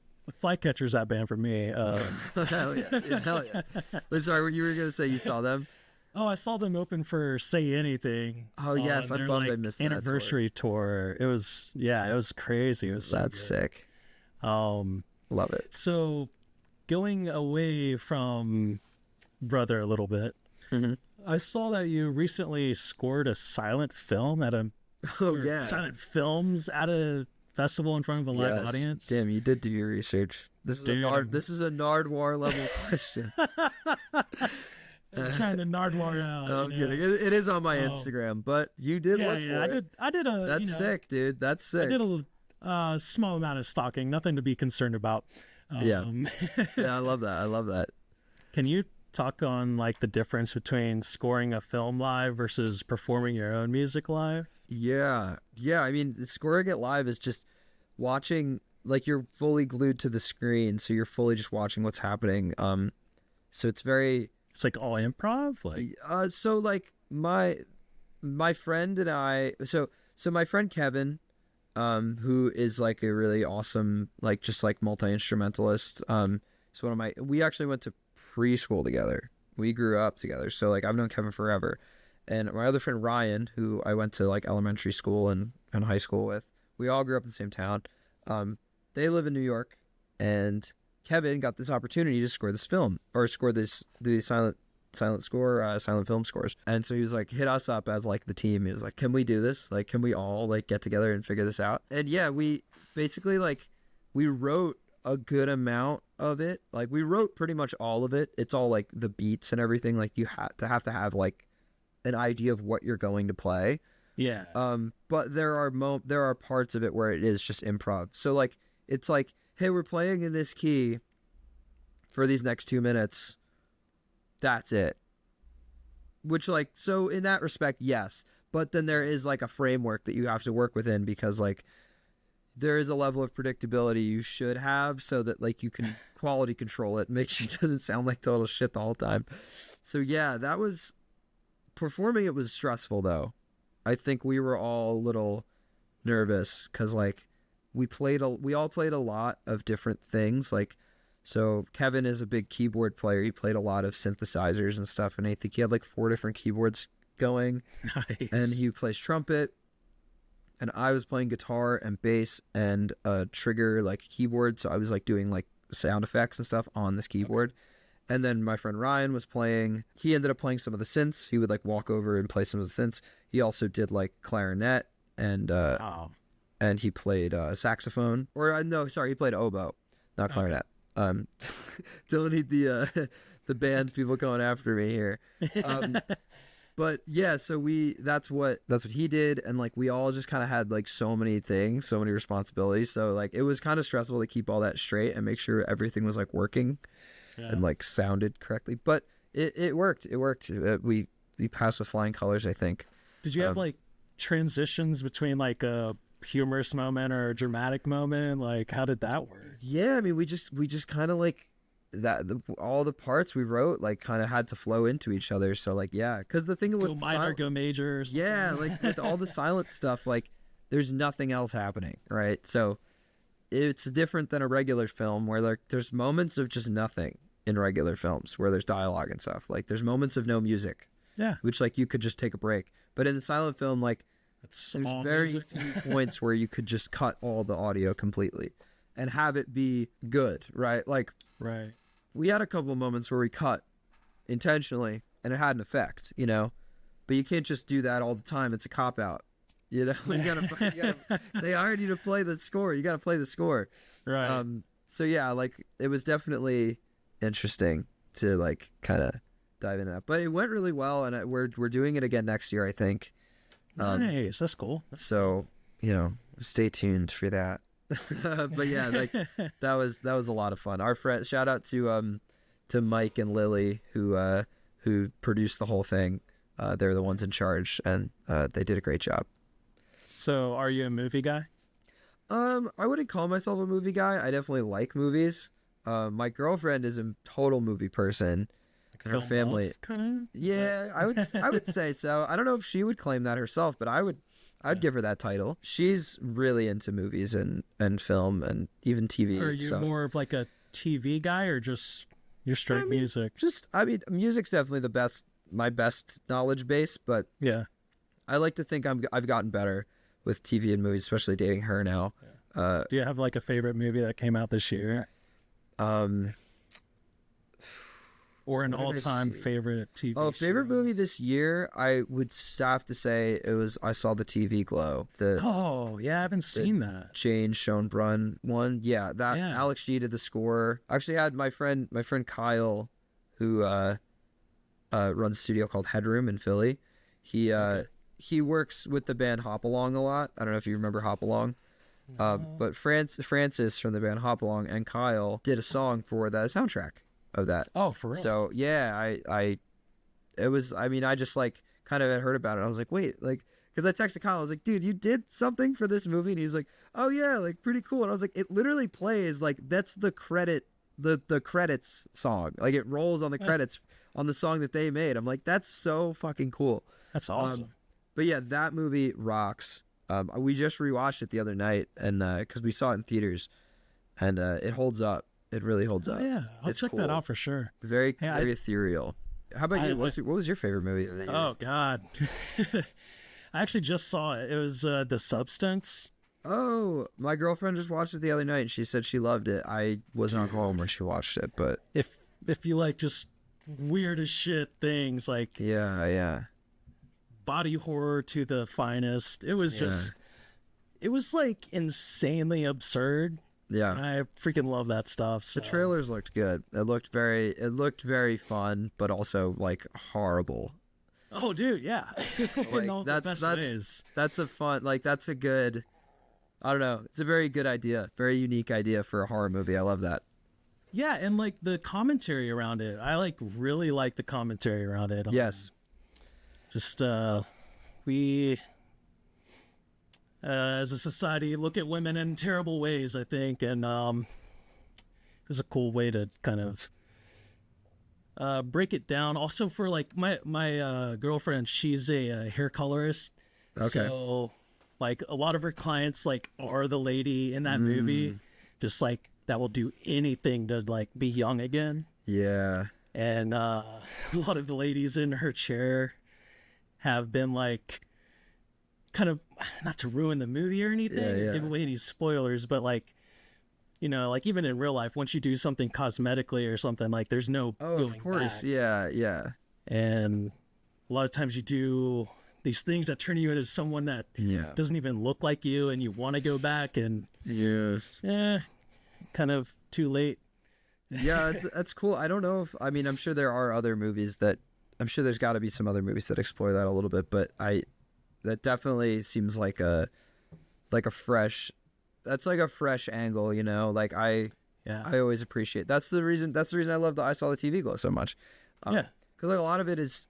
S1: Flycatcher's that band for me.
S2: Hell yeah. Wait, sorry, you were going to say you saw them?
S1: Oh, I saw them open for Say Anything.
S2: Oh, yes. I'm bummed I missed that
S1: anniversary tour. It was crazy. It was so
S2: That's
S1: good.
S2: Sick. Love it.
S1: So going away from Brother a little bit, I saw that you recently scored a silent film at a silent films at a festival in front of a live audience.
S2: Damn, you did do your research. This is a Nardwar level question.
S1: Trying to Nardwar out.
S2: No, I'm kidding. It is on my Instagram, but you did look for it.
S1: I did a.
S2: That's sick, dude. That's sick.
S1: I did a small amount of stalking. Nothing to be concerned about.
S2: Yeah, I love that. Can
S1: you talk on like the difference between scoring a film live versus performing your own music live?
S2: Yeah. I mean, scoring it live is just watching, like you're fully glued to the screen, so you're fully just watching what's happening. So it's
S1: like all improv, like.
S2: So like my friend and I, so my friend Kevin, who is like a really awesome, like just like multi-instrumentalist. So we actually went to preschool together. We grew up together. So like I've known Kevin forever. And my other friend Ryan, who I went to like elementary school and high school with, we all grew up in the same town. They live in New York, and Kevin got this opportunity to score this film, or score these silent film scores. And so he was like, hit us up as like the team. He was like, can we do this? Like, can we all like get together and figure this out? And yeah, we basically like, we wrote a good amount of it. Like we wrote pretty much all of it. It's all like the beats and everything. Like you have to have like an idea of what you're going to play.
S1: Yeah.
S2: But there are parts of it where it is just improv. So like it's like, hey, we're playing in this key for these next 2 minutes. That's it. Which like, so in that respect, yes. But then there is like a framework that you have to work within, because like there is a level of predictability you should have so that like you can quality control it, make sure it doesn't sound like total shit the whole time. So yeah, that was performing. It was stressful though. I think we were all a little nervous because like we all played a lot of different things. Like, so Kevin is a big keyboard player. He played a lot of synthesizers and stuff, and I think he had like 4 different keyboards going.
S1: Nice.
S2: And he plays trumpet, and I was playing guitar and bass and a trigger like keyboard. So I was like doing like sound effects and stuff on this keyboard. Okay. And then my friend Ryan was playing. He ended up playing some of the synths. He would like walk over and play some of the synths. He also did like clarinet and and he played saxophone. Or no, sorry, he played oboe, not clarinet. Okay. Don't need the band people going after me here. But yeah, so that's what he did, and like we all just kind of had like so many things, so many responsibilities. So like it was kind of stressful to keep all that straight and make sure everything was like working and like sounded correctly. But it worked. It worked. We passed with flying colors, I think.
S1: Did you have like transitions between like a humorous moment or a dramatic moment? Like how did that work?
S2: Yeah, I mean we just kind of like that all the parts we wrote like kind of had to flow into each other. So like yeah, because the thing with
S1: go minor, go major.
S2: Yeah, like with all the silent stuff, like there's nothing else happening, right? So it's different than a regular film where like there's moments of just nothing in regular films where there's dialogue and stuff. Like there's moments of no music.
S1: Yeah,
S2: which like you could just take a break. But in the silent film, like there's very few points where you could just cut all the audio completely and have it be good, right? Like
S1: right.
S2: We had a couple of moments where we cut intentionally and it had an effect, you know, but you can't just do that all the time. It's a cop out, you know. you gotta they hired you to play the score. You got to play the score.
S1: Right.
S2: So yeah, like it was definitely interesting to like kind of dive into that, but it went really well, and we're doing it again next year, I think.
S1: Nice. That's cool.
S2: So, you know, stay tuned for that. But yeah, like that was a lot of fun. Our friend, shout out to Mike and Lily who produced the whole thing. They're the ones in charge, and they did a great job.
S1: So are you a movie guy?
S2: I wouldn't call myself a movie guy. I definitely like movies. My girlfriend is a total movie person. Like her family
S1: kind of.
S2: Yeah, I would say so. I don't know if she would claim that herself, but I'd give her that title. She's really into movies and film and even TV.
S1: Are you more of like a TV guy or just your straight music?
S2: Music's definitely my best knowledge base, but
S1: yeah,
S2: I like to think I've gotten better with TV and movies, especially dating her now.
S1: Yeah. Do you have like a favorite movie that came out this year? Or an all-time favorite TV show?
S2: Favorite movie this year, I would have to say I saw the TV Glow.
S1: I haven't seen that.
S2: Jane Schoenbrunn one. Yeah, Alex G did the score. I actually had my friend Kyle, who runs a studio called Headroom in Philly. He works with the band Hop Along a lot. I don't know if you remember Hop Along. But Francis from the band Hop Along and Kyle did a song for the soundtrack of that.
S1: Oh, for real?
S2: So yeah, I just like kind of had heard about it. I was like, wait, like, because I texted Kyle, I was like, dude, you did something for this movie? And he's like, oh yeah, like pretty cool. And I was like, it literally plays like that's the credits song. Like it rolls on the credits on the song that they made. I'm like, that's so fucking cool.
S1: That's awesome.
S2: But yeah, that movie rocks. We just rewatched it the other night, and because we saw it in theaters, and it holds up. It really holds up.
S1: Yeah, I'll check that out for sure.
S2: Very ethereal. How about you? What was your favorite movie of the year?
S1: Oh God, I actually just saw it. It was The Substance.
S2: Oh, my girlfriend just watched it the other night, and she said she loved it. I was not home when she watched it, but
S1: if you like just weird as shit things, like
S2: yeah.
S1: Body horror to the finest. It was just, it was like insanely absurd.
S2: Yeah,
S1: I freaking love that stuff. So.
S2: The trailers looked good. It looked very fun, but also like horrible.
S1: Oh, dude, yeah. In all the best
S2: that's
S1: ways.
S2: that's a fun, like, that's a good, I don't know, it's a very good idea, very unique idea for a horror movie. I love that.
S1: Yeah, and like the commentary around it, I like really like the commentary around it.
S2: Yes.
S1: Just we as a society look at women in terrible ways, I think, and it was a cool way to kind of break it down. Also, for like my girlfriend, she's a hair colorist.
S2: Okay.
S1: So like a lot of her clients like are the lady in that movie, just like that will do anything to like be young again.
S2: Yeah.
S1: And a lot of the ladies in her chair have been like, kind of, not to ruin the movie or anything, give away any spoilers, but like, you know, like even in real life, once you do something cosmetically or something, like there's no going
S2: Of course.
S1: back.
S2: Yeah.
S1: And a lot of times you do these things that turn you into someone that doesn't even look like you, and you want to go back, and kind of too late.
S2: Yeah, that's cool. I don't know if, I mean, I'm sure there are other movies that, I'm sure there's got to be some other movies that explore that a little bit, but that definitely seems like a fresh, that's like a fresh angle, you know? Like I always appreciate, that's the reason I love I Saw the TV Glow so much. Because like a lot of it is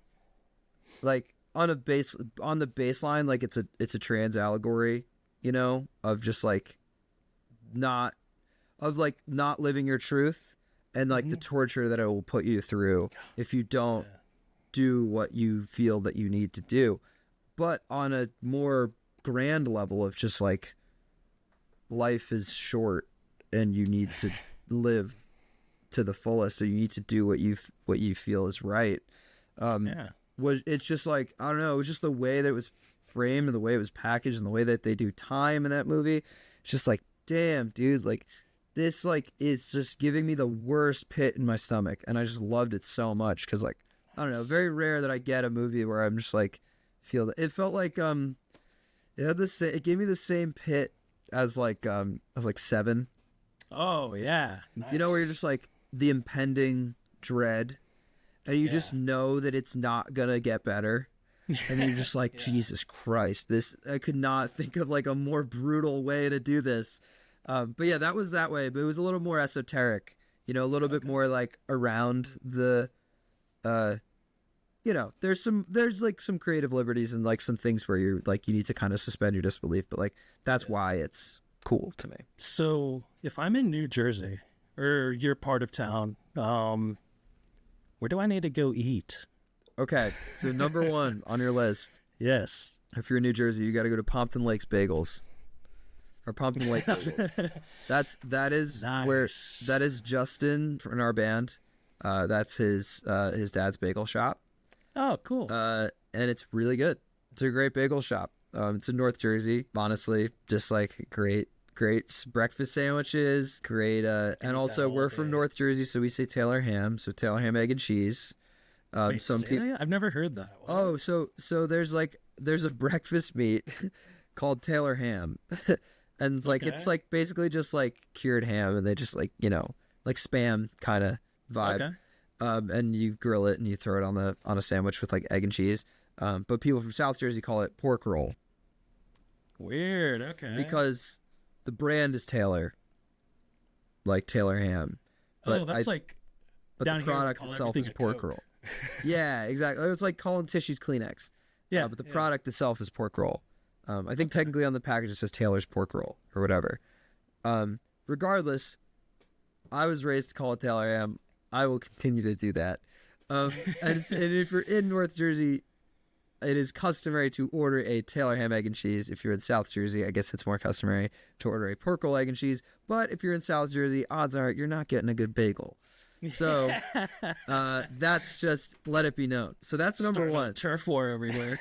S2: like on the baseline, like it's a trans allegory, you know, of just like not living your truth, and like the torture that it will put you through if you don't do what you feel that you need to do. But on a more grand level of just like, life is short and you need to live to the fullest, so you need to do what you feel is right. It's just like, I don't know, it was just the way that it was framed and the way it was packaged and the way that they do time in that movie. It's just like, damn, dude, like this like is just giving me the worst pit in my stomach, and I just loved it so much, because like, I don't know, very rare that I get a movie where I'm just like feel that. It felt like it gave me the same pit as like Seven.
S1: Oh yeah, nice.
S2: You know, where you're just like the impending dread, and you just know that it's not gonna get better, and you're just like, Jesus Christ, this, I could not think of like a more brutal way to do this. But yeah, that was that way, but it was a little more esoteric, you know, a little bit more like around the, you know, there's like some creative liberties and like some things where you're like, you need to kind of suspend your disbelief, but like, that's why it's cool to me.
S1: So if I'm in New Jersey or your part of town, where do I need to go eat?
S2: Okay. So number one on your list.
S1: Yes.
S2: If you're in New Jersey, you got to go to Pompton Lakes Bagels. Or Pumpkin Lake Bagels. that is
S1: nice.
S2: Where that is Justin in our band. That's his dad's bagel shop.
S1: Oh, cool.
S2: And it's really good. It's a great bagel shop. It's in North Jersey. Honestly, just like great breakfast sandwiches. Great. And also we're from North Jersey, so we say Taylor ham. So Taylor ham, egg and cheese.
S1: Wait, I've never heard that.
S2: What? Oh, so there's a breakfast meat called Taylor ham. And it's like, it's like basically just like cured ham, and they just like, you know, like Spam kind of vibe. Okay. And you grill it and you throw it on a sandwich with like egg and cheese. But people from South Jersey call it pork roll.
S1: Weird. Okay.
S2: Because the brand is Taylor, like Taylor ham.
S1: But the
S2: product itself is pork roll. Yeah, exactly. It's like calling tissues Kleenex. Yeah. But the product itself is pork roll. I think technically on the package it says Taylor's pork roll or whatever. Regardless, I was raised to call it Taylor ham. I will continue to do that. And if you're in North Jersey, it is customary to order a Taylor ham, egg and cheese. If you're in South Jersey, I guess it's more customary to order a pork roll, egg and cheese. But if you're in South Jersey, odds are you're not getting a good bagel. So that's just, let it be known. So that's number one.
S1: Turf war everywhere.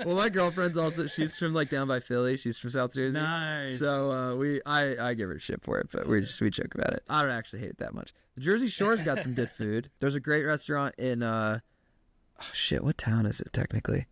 S2: Well, my girlfriend's also, she's from like down by Philly. She's from South Jersey.
S1: Nice.
S2: So I give her shit for it, but we joke about it. I don't actually hate it that much. The Jersey Shore's got some good food. There's a great restaurant in what town is it technically?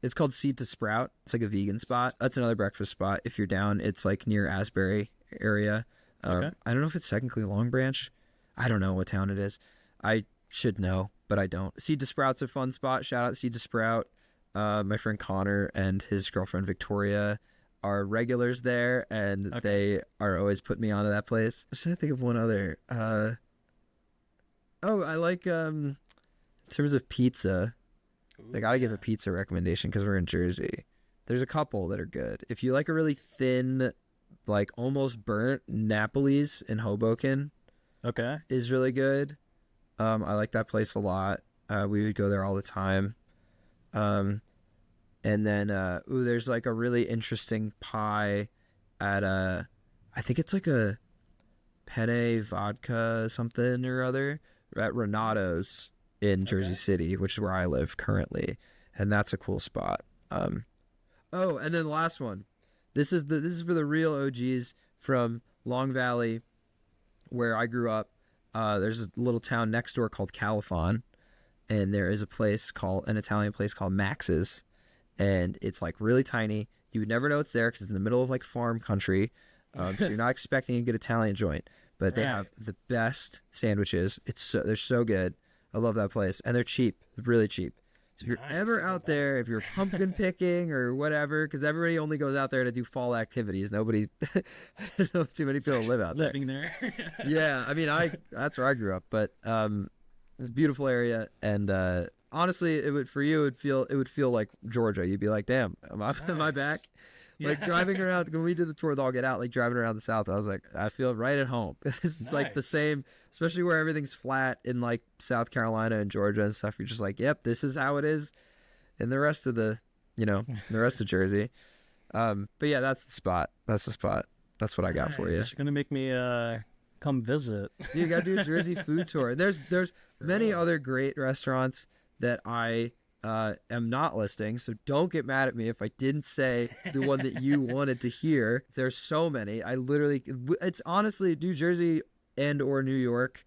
S2: It's called Seed to Sprout. It's like a vegan spot. That's another breakfast spot. If you're down, it's like near Asbury area. I don't know if it's technically Long Branch. I don't know what town it is. I should know, but I don't. Seed to Sprout's a fun spot. Shout out Seed to Sprout. My friend Connor and his girlfriend Victoria are regulars there, and they are always putting me onto that place. I'm trying to think of one other. I like in terms of pizza. I gotta give a pizza recommendation because we're in Jersey. There's a couple that are good. If you like a really thin, like almost burnt, Napoli's in Hoboken.
S1: Okay.
S2: Is really good. I like that place a lot. We would go there all the time. And then, there's like a really interesting pie at I think it's like a penne vodka something or other at Renato's in Jersey City, which is where I live currently, and that's a cool spot. And then the last one. This is for the real OGs from Long Valley, where I grew up. There's a little town next door called Califon, and there is an Italian place called Max's. And it's like really tiny. You would never know it's there because it's in the middle of like farm country. So you're not expecting a good Italian joint, but they have the best sandwiches. They're so good. I love that place, and they're cheap, really cheap. So if you're ever out there, if you're pumpkin picking or whatever, because everybody only goes out there to do fall activities. Nobody, I don't know too many people live out there.
S1: Living there.
S2: Yeah, I mean, that's where I grew up, but it's a beautiful area, and honestly, it would feel like Georgia. You'd be like, damn, am I back? Yeah. Like driving around when we did the tour with All Get Out, like driving around the South, I was like, I feel right at home. This is like the same, especially where everything's flat in like South Carolina and Georgia and stuff. You're just like, yep, this is how it is in the rest of the rest of Jersey. But yeah, that's the spot. That's what I got for you.
S1: You're gonna make me come visit.
S2: You gotta do a Jersey food tour. There's many other great restaurants that I am not listing, so don't get mad at me if I didn't say the one that you wanted to hear. There's so many. It's honestly, New Jersey and or New York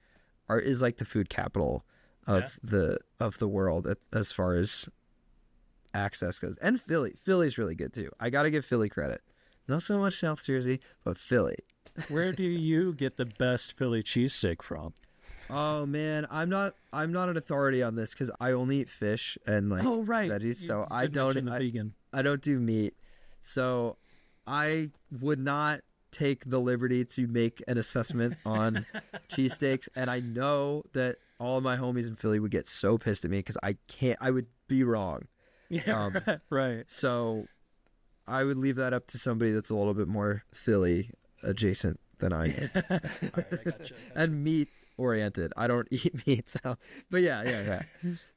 S2: is like the food capital of the world as far as access goes. And Philly's really good too. I gotta give Philly credit. Not so much South Jersey, but Philly.
S1: Where do you get the best Philly cheesesteak from?
S2: Oh man, I'm not an authority on this because I only eat fish and like veggies, so I don't do meat. So I would not take the liberty to make an assessment on cheesesteaks, and I know that all of my homies in Philly would get so pissed at me because I would be wrong.
S1: Yeah, right.
S2: So I would leave that up to somebody that's a little bit more Philly adjacent than I am.
S1: All right, I gotcha.
S2: And meat oriented. I don't eat meat, so but yeah.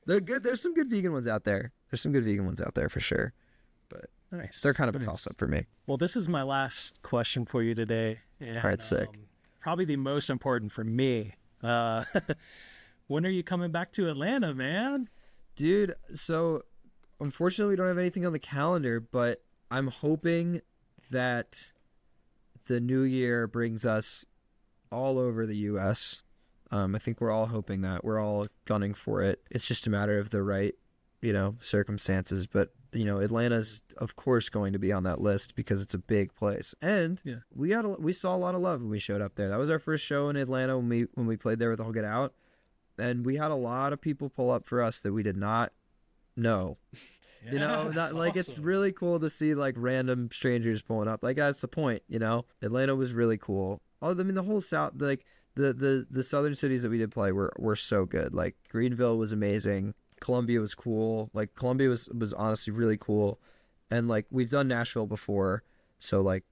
S2: They're good. There's some good vegan ones out there. For sure. But
S1: nice.
S2: They're kind of a toss up for me.
S1: Well, this is my last question for you today. And,
S2: all right, sick.
S1: Probably the most important for me. When are you coming back to Atlanta, man?
S2: Dude, so unfortunately we don't have anything on the calendar, but I'm hoping that the new year brings us all over the US. I think we're all hoping that. We're all gunning for it. It's just a matter of the right, circumstances. But, Atlanta's, of course, going to be on that list because it's a big place. And we saw a lot of love when we showed up there. That was our first show in Atlanta when we played there with All Get Out. And we had a lot of people pull up for us that we did not know. It's really cool to see like random strangers pulling up. Like that's the point, Atlanta was really cool. I mean, the whole South, like the southern cities that we did play were so good. Like Greenville was amazing. Columbia was cool. Like Columbia was honestly really cool. And like we've done Nashville before, so like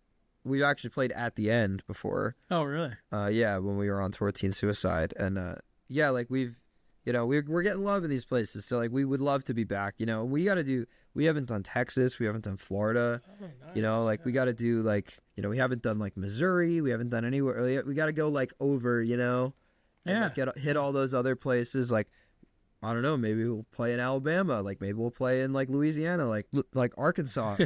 S2: we've actually played At the End before.
S1: Oh really?
S2: Yeah, when we were on tour with Teen Suicide, and like we've. We're getting love in these places, so like we would love to be back. We haven't done Texas, we haven't done Florida. Oh, nice. We got to do like we haven't done like Missouri, we haven't done anywhere. We got to go like over, and hit all those other places. Like I don't know, maybe we'll play in Alabama, like maybe we'll play in like Louisiana, like Arkansas.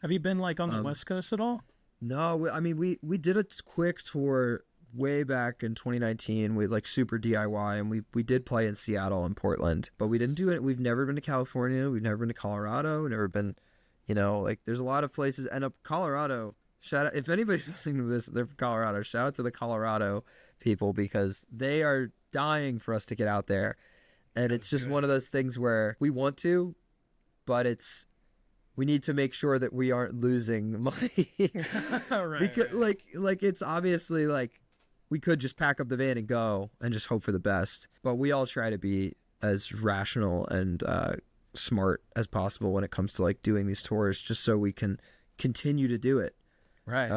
S1: Have you been like on the West Coast at all?
S2: No, I mean we did a quick tour way back in 2019 with like super DIY, and we did play in Seattle and Portland, but we didn't do it. We've never been to California, we've never been to Colorado, we've never been, like there's a lot of places. And up Colorado, shout out if anybody's listening to this, they're from Colorado, shout out to the Colorado people because they are dying for us to get out there. And it's just one of those things where we want to, but we need to make sure that we aren't losing money.
S1: Right.
S2: Because like it's obviously like we could just pack up the van and go and just hope for the best. But we all try to be as rational and smart as possible when it comes to like doing these tours, just so we can continue to do it.
S1: Right.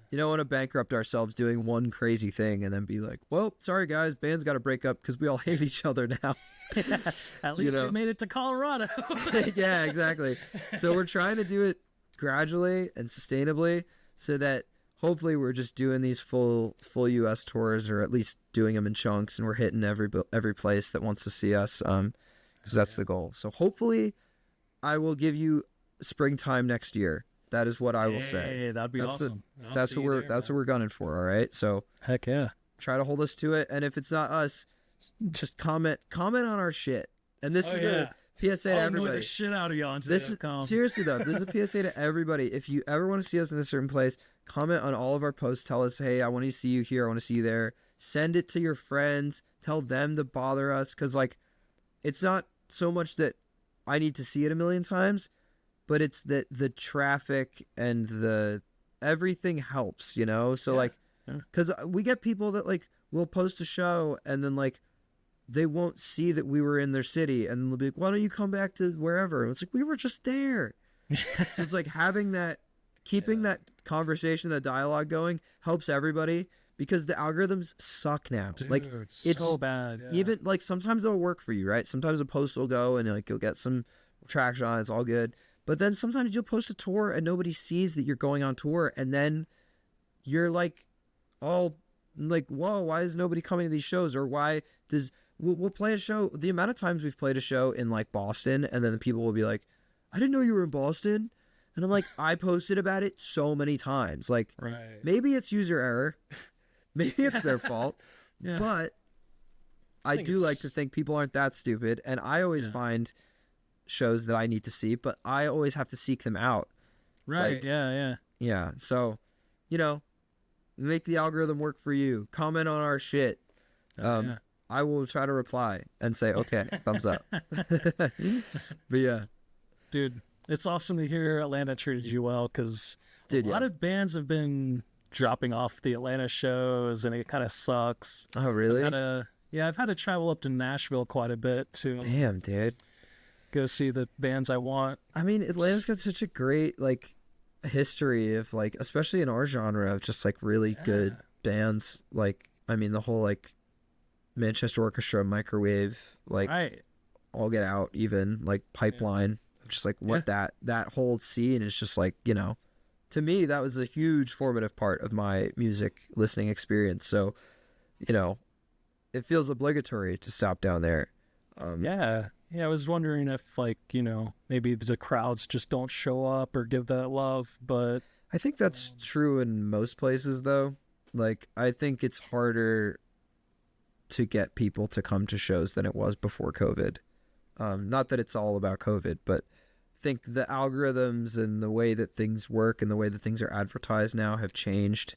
S2: You don't want to bankrupt ourselves doing one crazy thing and then be like, well, sorry guys, band's got to break up because we all hate each other now.
S1: At least we made it to Colorado.
S2: Yeah, exactly. So we're trying to do it gradually and sustainably so that hopefully we're just doing these full US tours, or at least doing them in chunks, and we're hitting every place that wants to see us, because that's the goal. So hopefully I will give you springtime next year. That is what I will say.
S1: Hey, that'd be awesome.
S2: That's what we're gunning for. All right. So
S1: heck yeah.
S2: Try to hold us to it. And if it's not us, just comment on our shit. And this is a PSA to everybody.
S1: I'll the shit out of you on
S2: seriously though, this is a PSA to everybody. If you ever want to see us in a certain place, comment on all of our posts. Tell us, hey, I want to see you here. I want to see you there. Send it to your friends. Tell them to bother us. Because like, it's not so much that I need to see it a million times, but it's that the traffic and the everything helps, you know? So like, because we get people that like will post a show and then like they won't see that we were in their city, and they'll be like, why don't you come back to wherever? And it's like, we were just there. So it's like having that, keeping that conversation, that dialogue going helps everybody, because the algorithms suck now.
S1: Dude,
S2: like
S1: it's so bad. Yeah.
S2: Even like sometimes it'll work for you, right? Sometimes a post will go and like you'll get some traction on it, it's all good. But then sometimes you'll post a tour and nobody sees that you're going on tour, and then you're like all like, whoa, why is nobody coming to these shows? Or why does we'll play a show. The amount of times we've played a show in like Boston, and then the people will be like, I didn't know you were in Boston. And I'm like, I posted about it so many times. Like, maybe it's user error. Maybe it's their fault. But I do like to think people aren't that stupid. And I always find shows that I need to see, but I always have to seek them out.
S1: Right.
S2: Like, yeah. So, you know, make the algorithm work for you. Comment on our shit. I will try to reply and say, okay, thumbs up. But yeah.
S1: Dude, it's awesome to hear Atlanta treated you well, because a lot of bands have been dropping off the Atlanta shows, and it kind of sucks.
S2: Oh, really?
S1: I've had to travel up to Nashville quite a bit to go see the bands I want.
S2: I mean, Atlanta's got such a great like history of like, especially in our genre, of just like really good bands. Like, I mean, the whole like Manchester Orchestra, Microwave, like All Get Out, even like Pipeline, just like what that whole scene is just like, you know, to me that was a huge formative part of my music listening experience. So, you know, it feels obligatory to stop down there.
S1: I was wondering if like, you know, maybe the crowds just don't show up or give that love, but
S2: I think that's true in most places though. Like, I think it's harder to get people to come to shows than it was before COVID. Not that it's all about COVID, but I think the algorithms and the way that things work and the way that things are advertised now have changed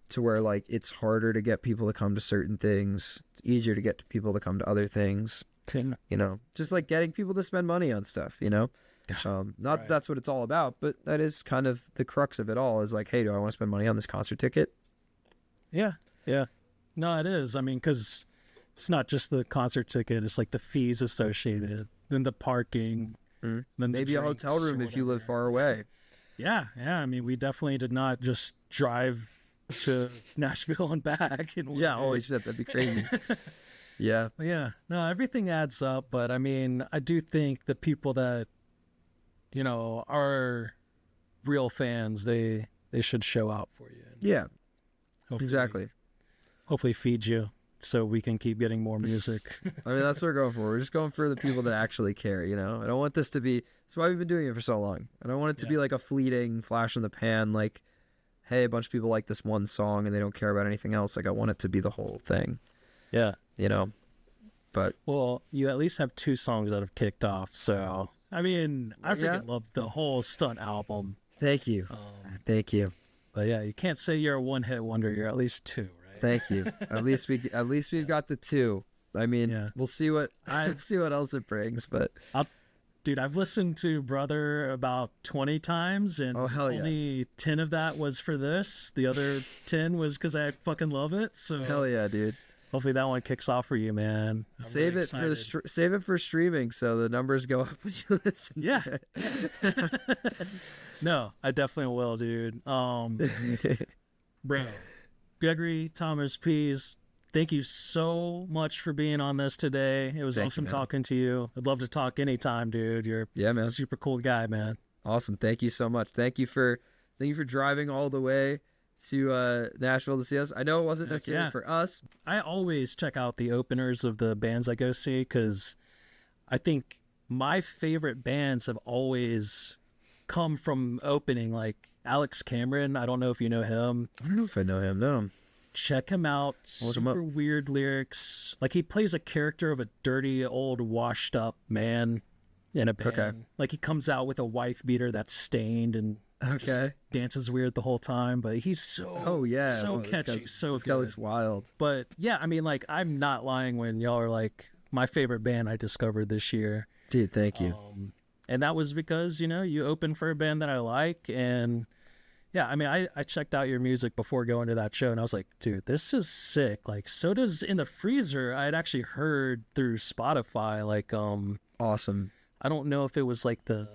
S2: to where like it's harder to get people to come to certain things. It's easier to get people to come to other things. You know, just like getting people to spend money on stuff, you know? Not that that's what it's all about, but that is kind of the crux of it all, is like, hey, do I want to spend money on this concert ticket?
S1: Yeah. No, it is. I mean, because it's not just the concert ticket. It's like the fees associated, then the parking, then
S2: maybe a hotel room if you live far away.
S1: Yeah. I mean, we definitely did not just drive to Nashville and back.
S2: Holy shit, that'd be crazy. Yeah.
S1: No, everything adds up. But I mean, I do think the people that, you know, are real fans, they should show out for you.
S2: Yeah. Exactly.
S1: Hopefully feed you so we can keep getting more music.
S2: I mean, that's what we're going for. We're just going for the people that actually care, you know? I don't want this to be, that's why we've been doing it for so long. I don't want it to be like a fleeting flash in the pan, like, hey, a bunch of people like this one song and they don't care about anything else. Like, I want it to be the whole thing.
S1: Yeah.
S2: You know? But.
S1: Well, you at least have 2 songs that have kicked off, so. I mean, I freaking love the whole Stunt album.
S2: Thank you. Thank you.
S1: But yeah, you can't say you're a one-hit wonder. You're at least 2, right?
S2: Thank you. At least we've got the 2. I mean,
S1: Yeah.
S2: we'll see what else it brings. But
S1: Dude, I've listened to Brother about 20 times, and
S2: oh hell yeah,
S1: only 10 of that was for this. The other 10 was because I fucking love it. So
S2: hell yeah, dude.
S1: hopefully that one kicks off for you, man. I'm
S2: Save
S1: really
S2: it for
S1: excited.
S2: save it for streaming, so the numbers go up when you listen.
S1: Yeah.
S2: To it.
S1: No, I definitely will, dude. Bro, Gregory Thomas Pease, thank you so much for being on this today. It was awesome talking to you. I'd love to talk anytime, dude. You're
S2: man,
S1: a super cool guy, man.
S2: Awesome. Thank you so much. Thank you for driving all the way to Nashville to see us. I know it wasn't necessarily for us.
S1: I always check out the openers of the bands I go see because I think my favorite bands have always come from opening, like Alex Cameron. I don't know if you know him.
S2: I don't know if I know him. No.
S1: Check him out.
S2: Look him up.
S1: Super weird lyrics. Like he plays a character of a dirty, old, washed up man in a band.
S2: Okay.
S1: Like he comes out with a wife beater that's stained and just dances weird the whole time. But he's so catchy, so
S2: this
S1: good.
S2: guy looks wild.
S1: But yeah, I mean, like I'm not lying when y'all are like my favorite band I discovered this year.
S2: Dude, thank you.
S1: And that was because, you know, you opened for a band that I like. And yeah, I mean, I checked out your music before going to that show and I was like, dude, this is sick. Like Soda's in the Freezer, I had actually heard through Spotify. Like,
S2: awesome.
S1: I don't know if it was like the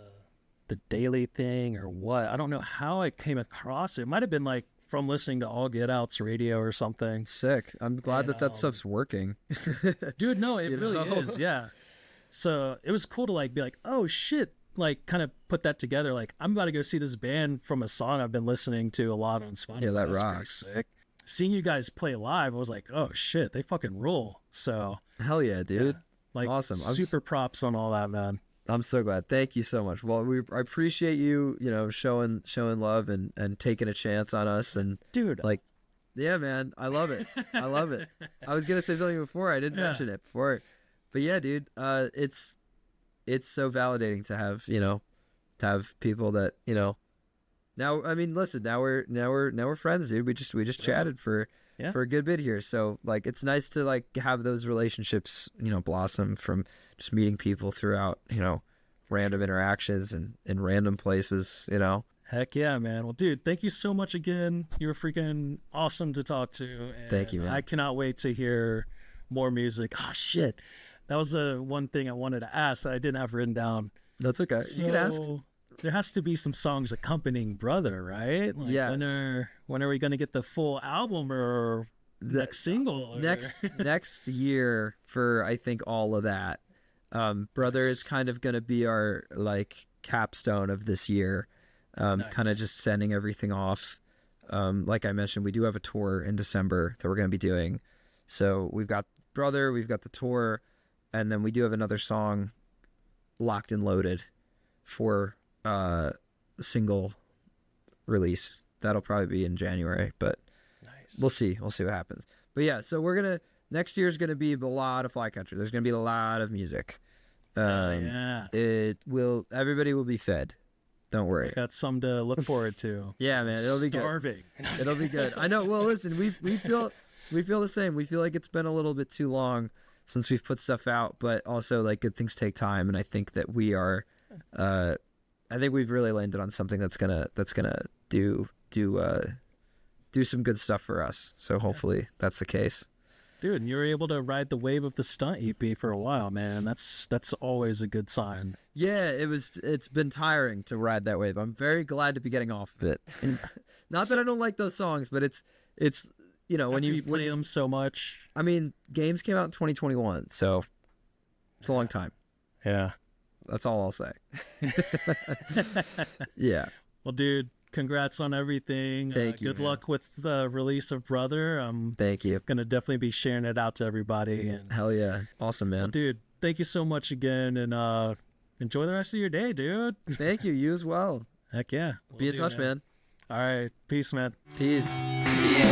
S1: daily thing or what. I don't know how I came across it. It might have been like from listening to All Get Out's radio or something.
S2: Sick. I'm glad that stuff's working.
S1: Dude, no, it really is. Yeah. So it was cool to like be like, oh shit, like kind of put that together. Like I'm about to go see this band from a song I've been listening to a lot on Spotify.
S2: Yeah, that
S1: That's
S2: rocks.
S1: pretty sick. Seeing you guys play live, I was like, oh shit, they fucking rule. So
S2: hell yeah, dude.
S1: Yeah, like
S2: awesome.
S1: Super props on all that, man.
S2: I'm so glad. Thank you so much. Well, I appreciate you, you know, showing love and taking a chance on us. And
S1: dude,
S2: like, yeah, man, I love it. I love it. I was gonna say something before, I didn't mention it before, but yeah, dude, it's so validating to have, you know, to have people that, you know, now, I mean, listen, now we're friends, dude. We just chatted for a good bit here. So like, it's nice to like have those relationships, you know, blossom from just meeting people throughout, you know, random interactions and in random places, you know.
S1: Heck yeah, man. Well, dude, thank you so much again. You were freaking awesome to talk to. And
S2: thank you, man.
S1: I cannot wait to hear more music. Oh shit. That was one thing I wanted to ask that I didn't have written down.
S2: That's okay.
S1: So,
S2: you can ask.
S1: There has to be some songs accompanying Brother, right? Like,
S2: yes.
S1: When are we going to get the full album or next single? Or...
S2: Next year for, I think, all of that. Brother is kind of going to be our like capstone of this year. Kind of just sending everything off. Like I mentioned, we do have a tour in December that we're going to be doing. So we've got Brother, we've got the tour, and then we do have another song locked and loaded for single release. That'll probably be in January, but we'll see what happens. But yeah, so next year's gonna be a lot of Flycatcher. There's gonna be a lot of music. Everybody will be fed. Don't worry.
S1: I got some to look forward to.
S2: Yeah, man, it'll be
S1: starving.
S2: Good. It'll be good. I know. Well, listen, we feel the same. We feel like it's been a little bit too long since we've put stuff out, but also like good things take time, and I think that we are. I think we've really landed on something that's gonna do some good stuff for us. So hopefully that's the case.
S1: Dude, and you were able to ride the wave of the stunt EP for a while, man. That's always a good sign.
S2: Yeah, it's been tiring to ride that wave. I'm very glad to be getting off of it. Not that I don't like those songs, but it's you know, when you
S1: play them so much.
S2: I mean, Games came out in 2021, so it's a long time.
S1: Yeah.
S2: That's all I'll say. Yeah.
S1: Well, dude, congrats on everything.
S2: Thank you.
S1: Good luck with the release of Brother.
S2: Thank you.
S1: Gonna definitely be sharing it out to everybody. And,
S2: hell yeah. Awesome, man.
S1: Well, dude, thank you so much again, and enjoy the rest of your day, dude.
S2: Thank you. You as well.
S1: Heck yeah.
S2: Be in touch, man.
S1: All right. Peace, man.
S2: Peace.
S3: Yeah.